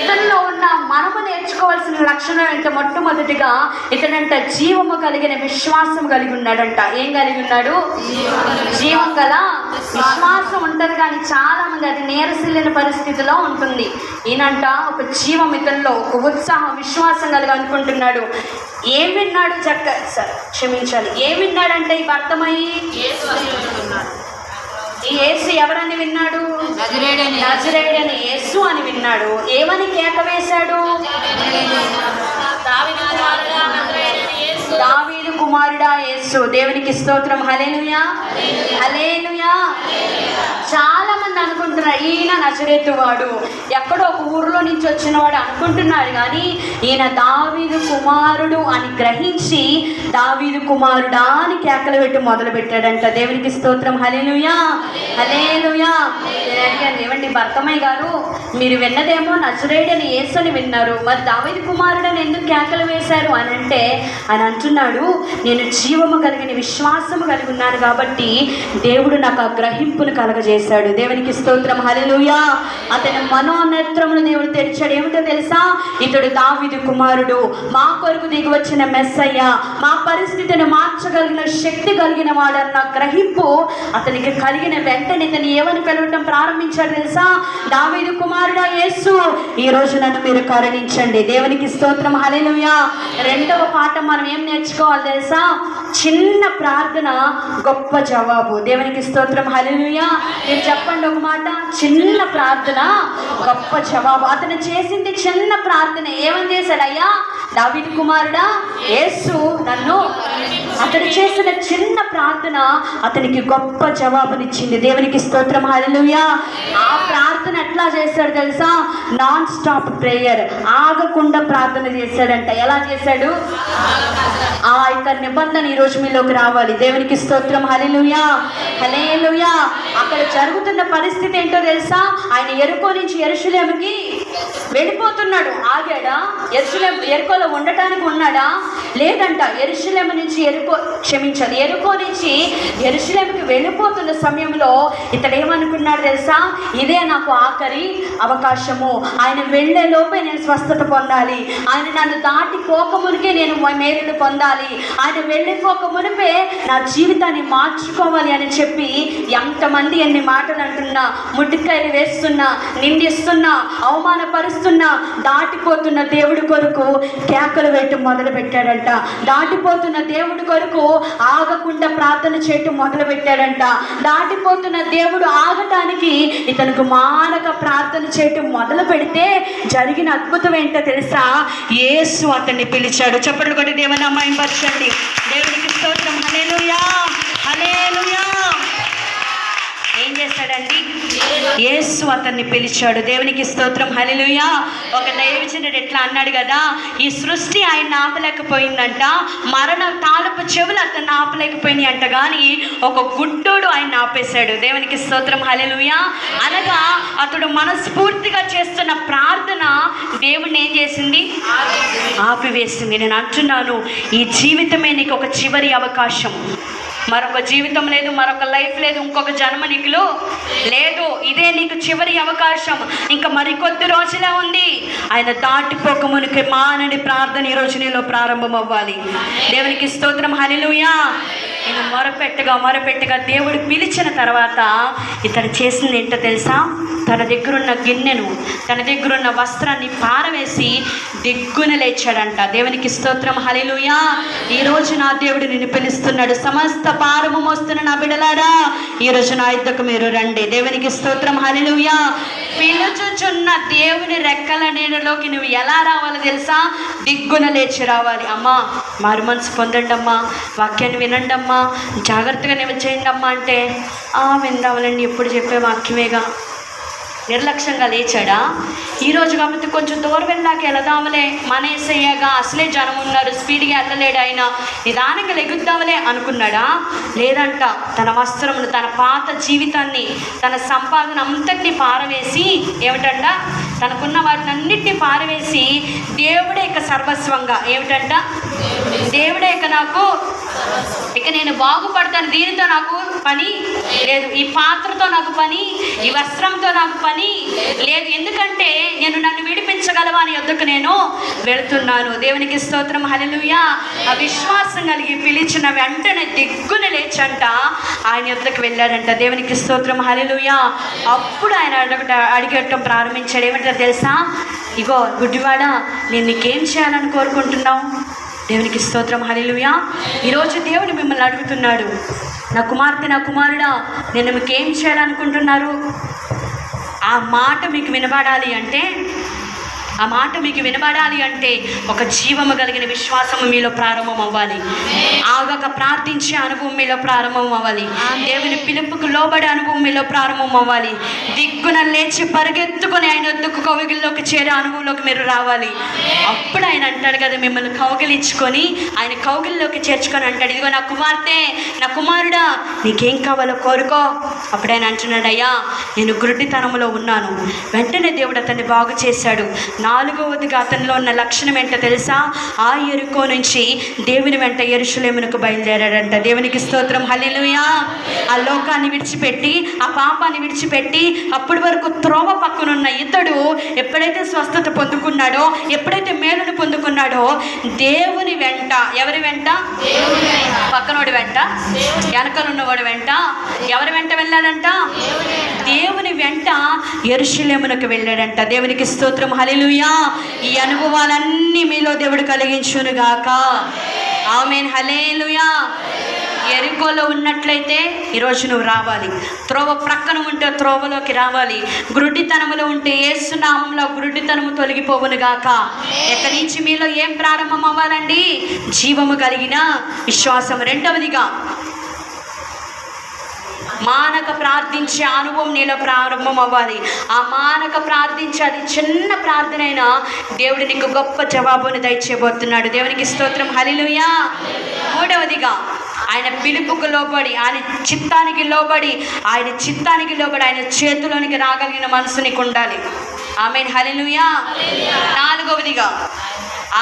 ఇతనిలో ఉన్న మనము నేర్చుకోవాల్సిన లక్షణం అంటే, మొట్టమొదటిగా ఇతడంట జీవము కలిగిన విశ్వాసం కలిగి ఉన్నాడంట. ఏం కలిగి ఉన్నాడు? జీవం గల విశ్వాసం ఉంటుంది, కానీ చాలా మంది అది నీరసిల్లిన పరిస్థితిలో ఉంటుంది. ఈయనంట ఒక జీవం ఇతనిలో, ఒక ఉత్సాహం, విశ్వాసం కలిగి అనుకుంటున్నాడు. ఏం విన్నాడు? క్షమించాలి, ఏం విన్నాడంటే ఇవి అర్థమయ్యి, ఈ యేసు ఎవరని విన్నాడు? నజరేయుడైన యేసు అని విన్నాడు. ఏమని కేక వేశాడు? దావీదు కుమారుడా యేసు. దేవునికి స్తోత్రం, హల్లెలూయా, హల్లెలూయా. చాలా మంది అనుకుంటున్నారు ఈయన నజరేతు వాడు, ఎక్కడో ఒక ఊరిలో నుంచి వచ్చిన వాడు అనుకుంటున్నారు, కానీ ఈయన దావీదు కుమారుడు అని గ్రహించి దావీదు కుమారుడా అని కేకలు పెట్టి మొదలు పెట్టాడంట. దేవునికి స్తోత్రం, హల్లెలూయా, హల్లెలూయా. నేను అడిగాను, ఏమండి భర్తమయ్య గారు, మీరు విన్నదేమో నజరేయుడైన యేసుని విన్నారు, మరి దావీదు కుమారుడని ఎందుకు కేకలు వేశారు అని అంటే, అని అంటున్నాడు, నేను జీవము కలిగిన విశ్వాసము కలిగి ఉన్నాను కాబట్టి దేవుడు నాకు ఆ గ్రహింపును కలగజేశాడు. దేవునికి స్తోత్రం, హల్లెలూయా. అతని మనోనేత్రమును దేవుడు తెరిచాడు. ఏమిటో తెలుసా? ఇతడు దావీదు కుమారుడు, మా కొరకు దిగి వచ్చిన మెస్సయ్య, మా పరిస్థితిని మార్చగలిగిన శక్తి కలిగిన వాడన్న గ్రహింపు అతనికి కలిగిన వెంటనే ఇతను ఏమని పిలవటం ప్రారంభించాడు తెలుసా? దావీదు కుమారుడా యేసు, ఈ రోజు నన్ను మీరు కరుణించండి. దేవునికి స్తోత్రం, హల్లెలూయా. రెండవ పాఠం మనం ఏం నేర్చుకోవాలి తెలుసా? చిన్న ప్రార్థన గొప్ప జవాబు. దేవునికి స్తోత్రం, హల్లెలూయా. మీరు చెప్పండి ఒక మాట, చిన్న ప్రార్థన గొప్ప జవాబు. అతను చేసింది చిన్న ప్రార్థన. ఏమని చేశాడు? అయ్యా దావీదు కుమారుడా యేసు నన్ను, అతడు చేసిన చిన్న ప్రార్థన అతనికి గొప్ప జవాబునిచ్చింది. దేవునికి స్తోత్రం, హల్లెలూయా. ఆ ప్రార్థన ఎట్లా చేశాడు తెలుసా? నాన్ స్టాప్ ప్రేయర్, ఆగకుండా ప్రార్థన చేశాడంట. ఎలా చేశాడు? ఆ యొక్క నిబంధన ఈరోజు మీలోకి రావాలి. దేవునికి స్తోత్రం, హల్లెలూయా, హల్లెలూయా. అక్కడ జరుగుతున్న పరిస్థితి ఏంటో తెలుసా? ఆయన యెరికో నుంచి యెరూషలేముకి వెళ్ళిపోతున్నాడు. ఆగాడా? యెరికోలో ఉండటానికి ఉన్నాడా? లేదంట. యెరూషలేము నుంచి యెరికో నుంచి యెరూషలేముకి వెళ్ళిపోతున్న సమయంలో ఇతడు ఏమనుకున్నాడు తెలుసా? ఇదే నాకు ఆఖరి అవకాశము. ఆయన వెళ్ళే లోపే నేను స్వస్థత పొందాలి, ఆయన నన్ను దాటిపోక మునికే నేను మేలును పొందాలి, ఆయన వెళ్ళిపోక మునిపే నా జీవితాన్ని మార్చుకోవాలి అని చెప్పి ఎంతమంది ఎన్ని మాటలు అంటున్నా, ముట్టికాయలు వేస్తున్నా, నిందిస్తున్నా, అవమానపరుస్తున్నా, దాటిపోతున్న దేవుడి కొరకు కేకలు వేయటం మొదలు పెట్టాడంట. దాటిపోతున్న దేవుడి కొరకు ఆగకుండా ప్రార్థన చేయటం మొదలు పెట్టాడంట. దాటిపోతున్న దేవుడు ఆగటానికి ఇతనికి మానక ప్రార్థన చేయటం మొదలు పెడితే జరిగిన అద్భుతం ఏంటో తెలుసా? యేసు అతన్ని పిలిచాడు. చెప్పండి కూడా దేవుని అమ్మాయిని పరచండి. దేవునికి స్తోత్రం, హల్లెలూయా, హల్లెలూయా. ఏం చేశాడండి? యేసు అతన్ని పిలిచాడు. దేవునికి స్తోత్రం, హల్లెలూయా. ఒక దైవజనుడు ఎట్లా అన్నాడు కదా, ఈ సృష్టి ఆయన ఆపలేకపోయిందంట, మరణ తాలపు చెవులు అతన్ని ఆపలేకపోయినాయి అంట, కానీ ఒక గుడ్డోడు ఆయన ఆపేశాడు. దేవునికి స్తోత్రం, హల్లెలూయా. అనగా అతడు మనస్ఫూర్తిగా చేస్తున్న ప్రార్థన దేవుడిని ఏం చేసింది? ఆపివేసింది. నేను అంటున్నాను, ఈ జీవితమే నీకు ఒక చివరి అవకాశం. మరొక జీవితం లేదు, మరొక లైఫ్ లేదు, ఇంకొక జన్మ నీకు లేదు. ఇదే నీకు చివరి అవకాశం. ఇంకా మరికొద్ది రోజులే ఉంది. ఆయన దాటిపోక మునికి మానని ప్రార్థన ఈ రోజు నీలో ప్రారంభం అవ్వాలి. దేవునికి స్తోత్రం, హల్లెలూయా. నేను మొరపెట్టగా దేవుడు పిలిచిన తర్వాత ఇతను చేసింది ఏంటో తెలుసా? తన దగ్గరున్న గిన్నెను, తన దగ్గరున్న వస్త్రాన్ని పారవేసి దిగ్గున లేచాడంట. దేవునికి స్తోత్రం, హల్లెలూయా. ఈరోజు నా దేవుడు నిన్ను పిలుస్తున్నాడు. సమస్త భారము మోస్తున్న నా బిడ్డలారా, ఈరోజు నా యుద్ధకు మీరు రండి. దేవునికి స్తోత్రం, హల్లెలూయా. పిలుచుచున్న దేవుని రెక్కల నీడలోకి నువ్వు ఎలా రావాలో తెలుసా? దిగ్గున లేచి రావాలి. అమ్మా మారు మనసు పొందండి అమ్మా, వాక్యాన్ని వినండి అమ్మా, జాగ్రత్తగా చేయండి అమ్మా అంటే విందామలండి, ఎప్పుడు చెప్పే వాక్యమేగా. నిర్లక్ష్యంగా లేచాడా? ఈరోజు కాబట్టి కొంచెం దూరం వెళ్ళాక వెళదామలే, మన యేసయ్యగా అసలే జనం ఉన్నారు, స్పీడ్గా వెళ్ళలేడు ఆయన, నిదానంగా లెగుద్దామలే అనుకున్నాడా? లేదంట. తన వస్త్రమును, తన పాత జీవితాన్ని, తన సంపాదన అంతటినీ పారవేసి ఏమిటంట, తనకున్న వాటిని అన్నిటినీ పారవేసి దేవుడే ఇక సర్వస్వంగా ఏమిటంట, దేవుడే ఇక నాకు, ఇక నేను బాగుపడతాను, దీనితో నాకు పని లేదు, ఈ పాత్రతో నాకు పని, ఈ వస్త్రంతో నాకు పని లేదు, ఎందుకంటే నన్ను విడిపించగలవా అని యొద్దకు నేను వెళుతున్నాను. దేవునికి స్తోత్రం, హల్లెలూయా. ఆ విశ్వాసం కలిగి పిలిచిన వెంటనే దిగ్గున లేచంట ఆయన యొద్దకు వెళ్ళాడంట. దేవునికి స్తోత్రం, హల్లెలూయా. అప్పుడు ఆయన అడిగటం ప్రారంభించాడు. ఏమంటారు తెలుసా? ఇగో గుడ్డివాడా, నేను నీకేం చేయాలని కోరుకుంటున్నావు? దేవునికి స్తోత్రం, హల్లెలూయా. ఈరోజు దేవుడు మిమ్మల్ని అడుగుతున్నాడు, నా కుమార్తె, నా కుమారుడా, నేను మీకేం చేయాలనుకుంటున్నారు? ఆ మాట మీకు వినబడాలి అంటే ఒక జీవము కలిగిన విశ్వాసము మీలో ప్రారంభం అవ్వాలి. ఆగక ప్రార్థించే అనుభవం మీలో ప్రారంభం అవ్వాలి. దేవుని పిలుపుకు లోబడే అనుభవం మీలో ప్రారంభం అవ్వాలి. దిగ్గున లేచి పరిగెత్తుకొని ఆయన వద్దకు కౌగిల్లోకి చేరే అనుభవంలోకి మీరు రావాలి. అప్పుడు ఆయన అంటాడు కదా, మిమ్మల్ని కౌగిలించుకొని ఆయన కౌగిల్లోకి చేర్చుకొని అంటాడు, ఇదిగో నా కుమార్తె, నా కుమారుడా, నీకేం కావాలో కోరుకో. అప్పుడు ఆయన అంటున్నాడు, అయ్యా నేను గురుడితనంలో ఉన్నాను. వెంటనే దేవుడు అతన్ని బాగు చేశాడు. 4వదిగా అతనిలో ఉన్న లక్షణం ఏంటో తెలుసా? ఆ యెరికో నుంచి దేవుని వెంట యెరూషలేమునకు బయలుదేరాడంట. దేవునికి స్తోత్రం, హల్లెలూయా. ఆ లోకాన్ని విడిచిపెట్టి, ఆ పాపాన్ని విడిచిపెట్టి, అప్పటి వరకు త్రోవ పక్కనున్న ఇతడు ఎప్పుడైతే స్వస్థత పొందుకున్నాడో, ఎప్పుడైతే మేలును పొందుకున్నాడో, దేవుని వెంట, ఎవరి వెంట? పక్కనోడి వెంట, వెనకలున్నవాడి వెంట, ఎవరి వెంట వెళ్ళాడంట? దేవుని వెంట యెరూషలేమునకు వెళ్ళాడంట. దేవునికి స్తోత్రం, హల్లెలూయా. ఈ అనుభవాలన్నీ మీలో దేవుడు కలిగించునుగాక. ఆమేన్, హల్లెలూయా. యెరికోలో ఉన్నట్లయితే ఈరోజు నువ్వు రావాలి. త్రోవ ప్రక్కన ఉంటే త్రోవలోకి రావాలి. గురుడితనములో ఉంటే యేసు నామములో గురుడితనము తొలగిపోవునుగాక. ఎక్కడి నుంచి మీలో ఏం ప్రారంభం అవ్వాలండి? జీవము కలిగిన విశ్వాసం. 2వదిగా మానక ప్రార్థించే అనుభవం నీలో ప్రారంభం అవ్వాలి. ఆ మానక ప్రార్థించే, అది చిన్న ప్రార్థన అయినా దేవుడు నీకు గొప్ప జవాబుని దయచేయబోతున్నాడు. దేవునికి స్తోత్రం, హల్లెలూయా. 3వదిగా ఆయన పిలుపుకు లోబడి, ఆయన చిత్తానికి లోబడి ఆయన చేతిలోనికి రాగలిగిన మనసు నీకు ఉండాలి. ఆమేన్, హల్లెలూయా. 4వదిగా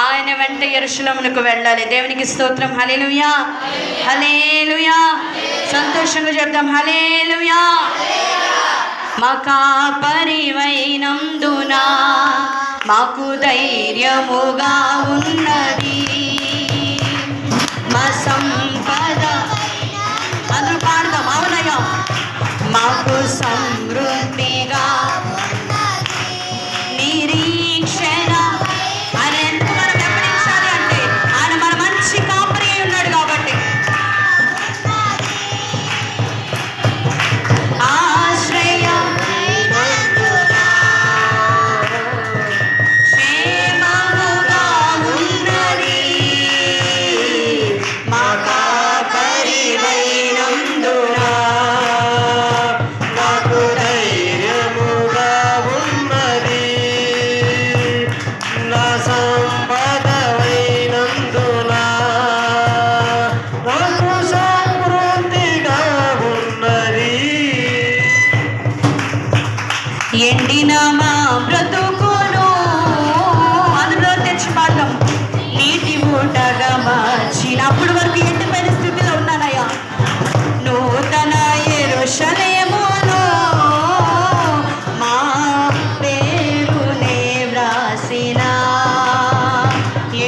ఆయన వెంట యెరూషలేమునకు వెళ్ళాలి. దేవునికి స్తోత్రం, హల్లెలూయా, హల్లెలూయా. సంతోషంగా చెప్తాం, హల్లెలూయా. మా కాపరివైనందున మాకు ధైర్యముగా ఉన్నది, మా సంపద, అందరూ పాడదాం, అవునయ్యా, మాకు సమృద్ధిగా నిరీక్షణ. ఆయన ఎందుకు మనం గమనించాలి అంటే ఆయన మన మంచి కాపరి అయి ఉన్నాడు కాబట్టి. ఆశ్రయ క్షేమముగా ఉన్నది, మా కాపరివైనందున నాకు ధైర్యముగా ఉన్నది, నా సంపదవైనందున నాకు సమృద్ధిగా ఉన్నది. ఎండిన మా బ్రతుకును అందులో తెచ్చి పాడదాం, నీటి ఊటగా మార్చిన. అప్పటి వరకు ఎండిపోయిన స్థితిలో ఉన్నానయ్యా, నూతన యెరూషలేములో మా పేరునే వ్రాసిన.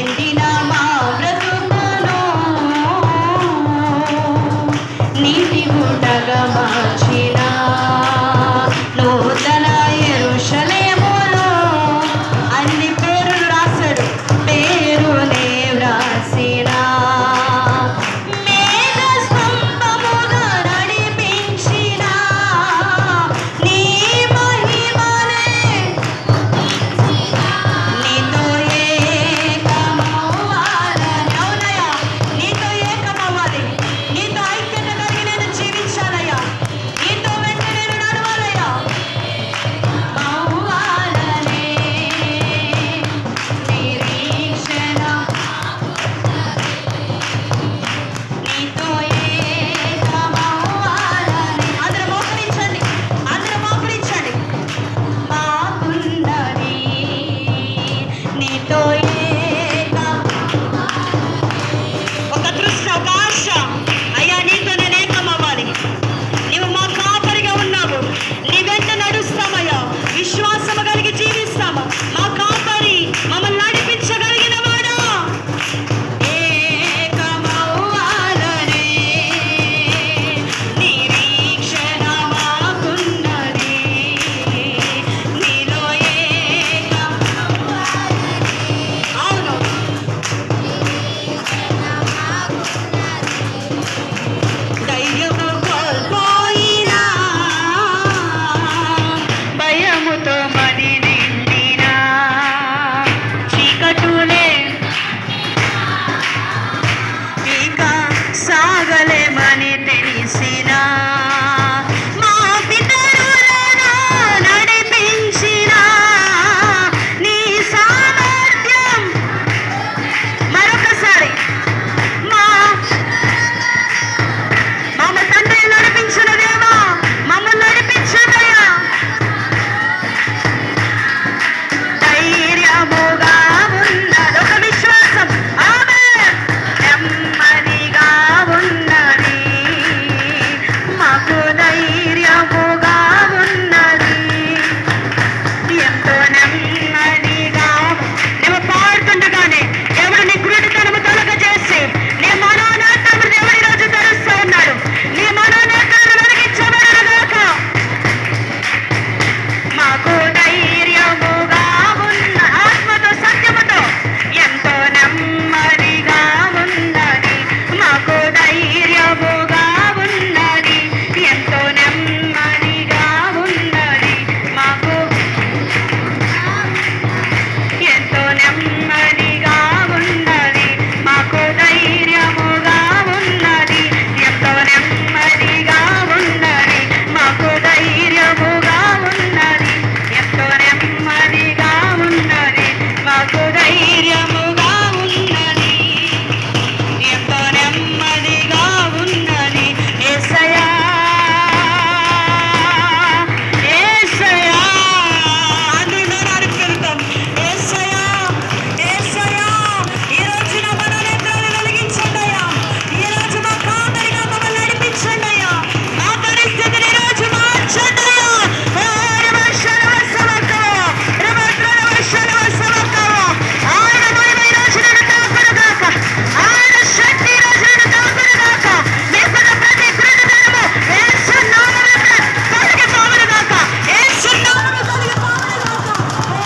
ఎండిన మా బ్రతుకును నీటి ఊటగా మార్చిన, నూతన యెరూషలేములో అన్ని పేరులు రాశాడు, పేరునే వ్రాసిన. మేఘ స్తంభముగా నడిపించిన నీ మహిమనే నెమ్మదిగా ఉన్నది మాకు, ఎంతో నెమ్మదిగా ఉన్నది మాకు, ధైర్యముగా ఉన్నది, ఎంతో నెమ్మదిగా ఉన్నది మాకు, ధైర్యముగా ఉన్నది, ఎంతో నెమ్మదిగా ఉన్నది మాకు, ధైర్యముగా ఉన్నది, ఎంతో నెమ్మదిగా ఉన్నది. యేసయ్యా యేసయ్యా అందులో నడిపిస్తాం. యేసయ్యా యేసయ్యా ఈ రోజున మన నేత్రాలు వెలిగించండి అయ్యా. ఈ రోజు మా కాపరిగా మమ్మల్ని నడిపించండి అయ్యా. మా పరిస్థితిని ఈ రోజు మార్చండి అయ్యా. ఆయన మహిమ ఈ రోజు నన్ను తాకునుగాక, ఆయన శక్తి ఈ రోజు నన్ను తాకునుగాక, మీకున్న ప్రతి కృతజ్ఞతము యేసు నామమున తొలగిపోవునుగాక, యేసు నామమున తొలగిపోవునుగాక.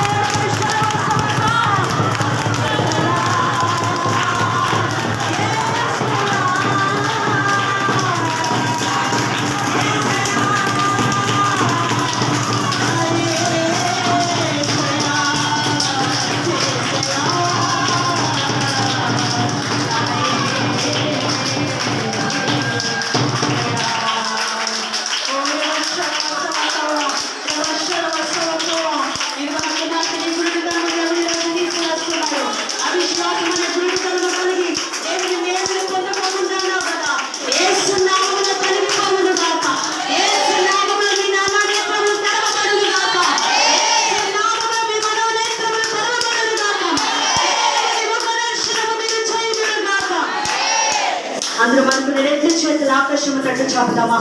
అందరూ మనకున్న రెండు చేతులు ఆకాశము తట్టు చాపుదామా?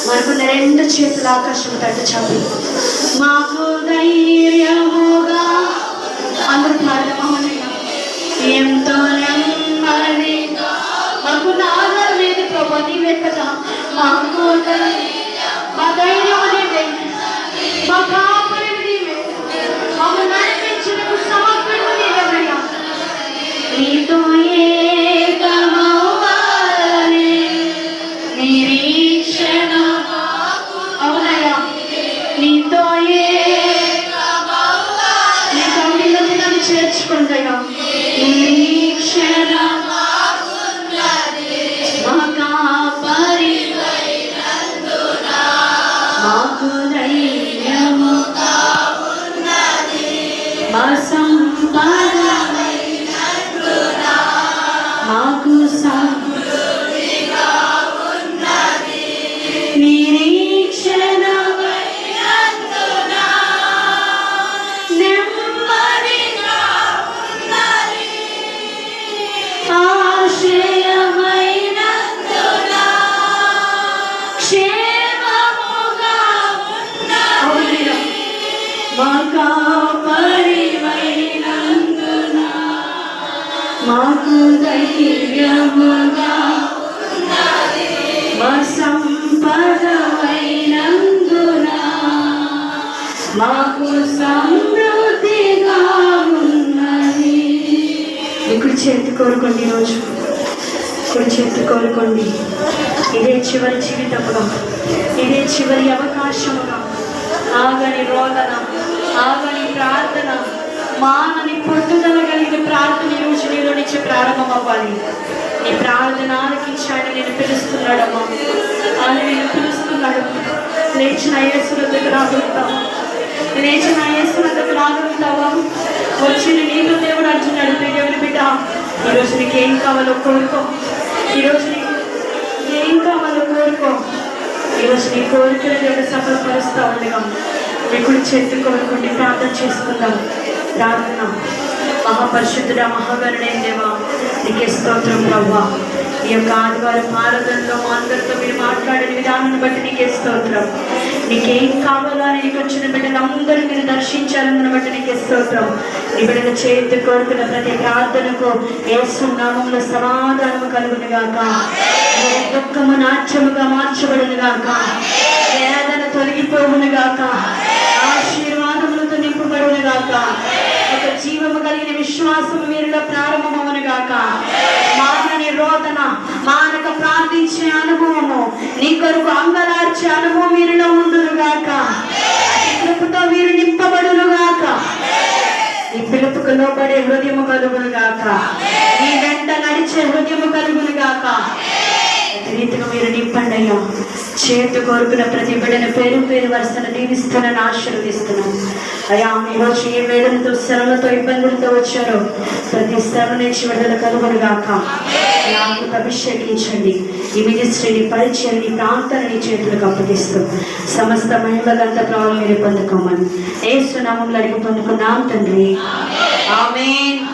మనకున్న రెండు చేతులు ఆకాశము తట్టు చాపి మాకు ధైర్యముగా అందరూ పాడమనయ్యా. ఎంతో నెమ్మదిగా మాకున్న ఆధారం ఏది ప్రభు? నీవే కదా. మాకు మా ధైర్యం నీవే, మా కాపరి నీవే, మమ్మల్ని నడిపించుటకు సమర్పణము నీవేనయ్యా. నీతో ఏకమవ్వాలని నిరీక్షణ, అవునయ్యా, నీతో నీ కౌగిలిలోకి నన్ను చేర్చుకుంటయ్యా. నిరీక్షణ మా కాపరి మాకు ధైర్యము మా సంపద మాకు నిరీక్షణ నెమ్మదిగా ఆశ్రయమైనందున క్షేమముగా అవునయ్యా. మా కాపరివైనందున మాకు ధైర్యముగా మా సంపదవైనందున మాకు సమృద్ధిగా ఉన్నది. ఇప్పుడు చేతి కోరుకోండి, ఈరోజు ఇప్పుడు చేతి కోరుకోండి. ఇదే చివరి జీవితముగా, ఇదే చివరి అవకాశముగా, ఆగని రోదన, ఆగని ప్రార్థన, మానని పట్టుదల కలిగిన ప్రార్థన ఈ రోజు నీలో నుంచి ప్రారంభం అవ్వాలి. నీ ప్రార్థన ఆలకించి ఆయన నేను పిలుస్తున్నాడమ్మా, ఆయన నేను పిలుస్తున్నాడు. లేచిన యేసుల దగ్గర ఆగుతావా? లేచిన యేసుల దగ్గర ఆగుతావా? వచ్చిన నీతో దేవుడు అంటున్నాడు, దేవుని బిడ్డ ఈరోజు నీకు ఏం కావాలో కోరుకో. ఈరోజు నీకు ఏం కావాలో కోరుకో. ఈరోజు నీ కోరికలు దేవుడు సఫలపరుస్తూ ఉండగా ఇప్పుడు చేతి కోరుకుంటే ప్రార్థన చేసుకుందాం. ప్రార్థన. మహాపరిశుద్ధుడా, మహాగణుడైన దేవా, నీకే స్తోత్రం ప్రభువా. ఈ యొక్క ఆదివారం ఆరాధనలో మా అందరితో మీరు మాట్లాడిన విధానాన్ని బట్టి నీకే స్తోత్రం. నీకేం కావాలో అని నీకు వచ్చిన బిడ్డలందరూ మీరు దర్శించాలని బట్టి నీకే స్తోత్రం. నీ బిడ్డల చేతి కోరుకున్న ప్రతి ప్రార్థనకు యేసు నామములో సమాధానము కలుగునుగాక. దుఃఖము నాట్యముగా మార్చబడునుగాక. వేదన తొలగిపోవునుగాక. ఆశీర్వాదములతో నింపబడునుగాక. ఒక జీవము కలిగిన విశ్వాసము వీరిలో ప్రారంభమవునుగాక. మానని రోదన, మానక ప్రార్థించే అనుభవము, నీ కొరకు అంగలార్చే అనుభవం క్రీస్తుకు లోబడే హృదయము కలుగును గాక. నీ వెంట నడిచే హృదయము కలుగును గాక. రీతిగా మీరు నింపండి అయ్యా. చేతు కోరుకున్న ప్రతి బిడ్డను పేరు పేరు వరుసను దీవిస్తున్నాను, ఆశీర్వదిస్తున్నాను అయ్యా. ఈరోజు ఏ వేదనతో, శ్రమలతో, ఇబ్బందులతో వచ్చారో ప్రతి శ్రమ నుంచి విడుదల కలుగును గాక. నాకు అభిషేకించండి. ఈ మినిస్ట్రీని, పరిచయాన్ని, ప్రాంతాన్ని చేతులకు అప్పగిస్తూ సమస్త మహిమలంత ప్రభావం మీరు పొందుకోమని యేసు నామములో అడిగి పొందుకున్నాం తండ్రి. ఆమేన్.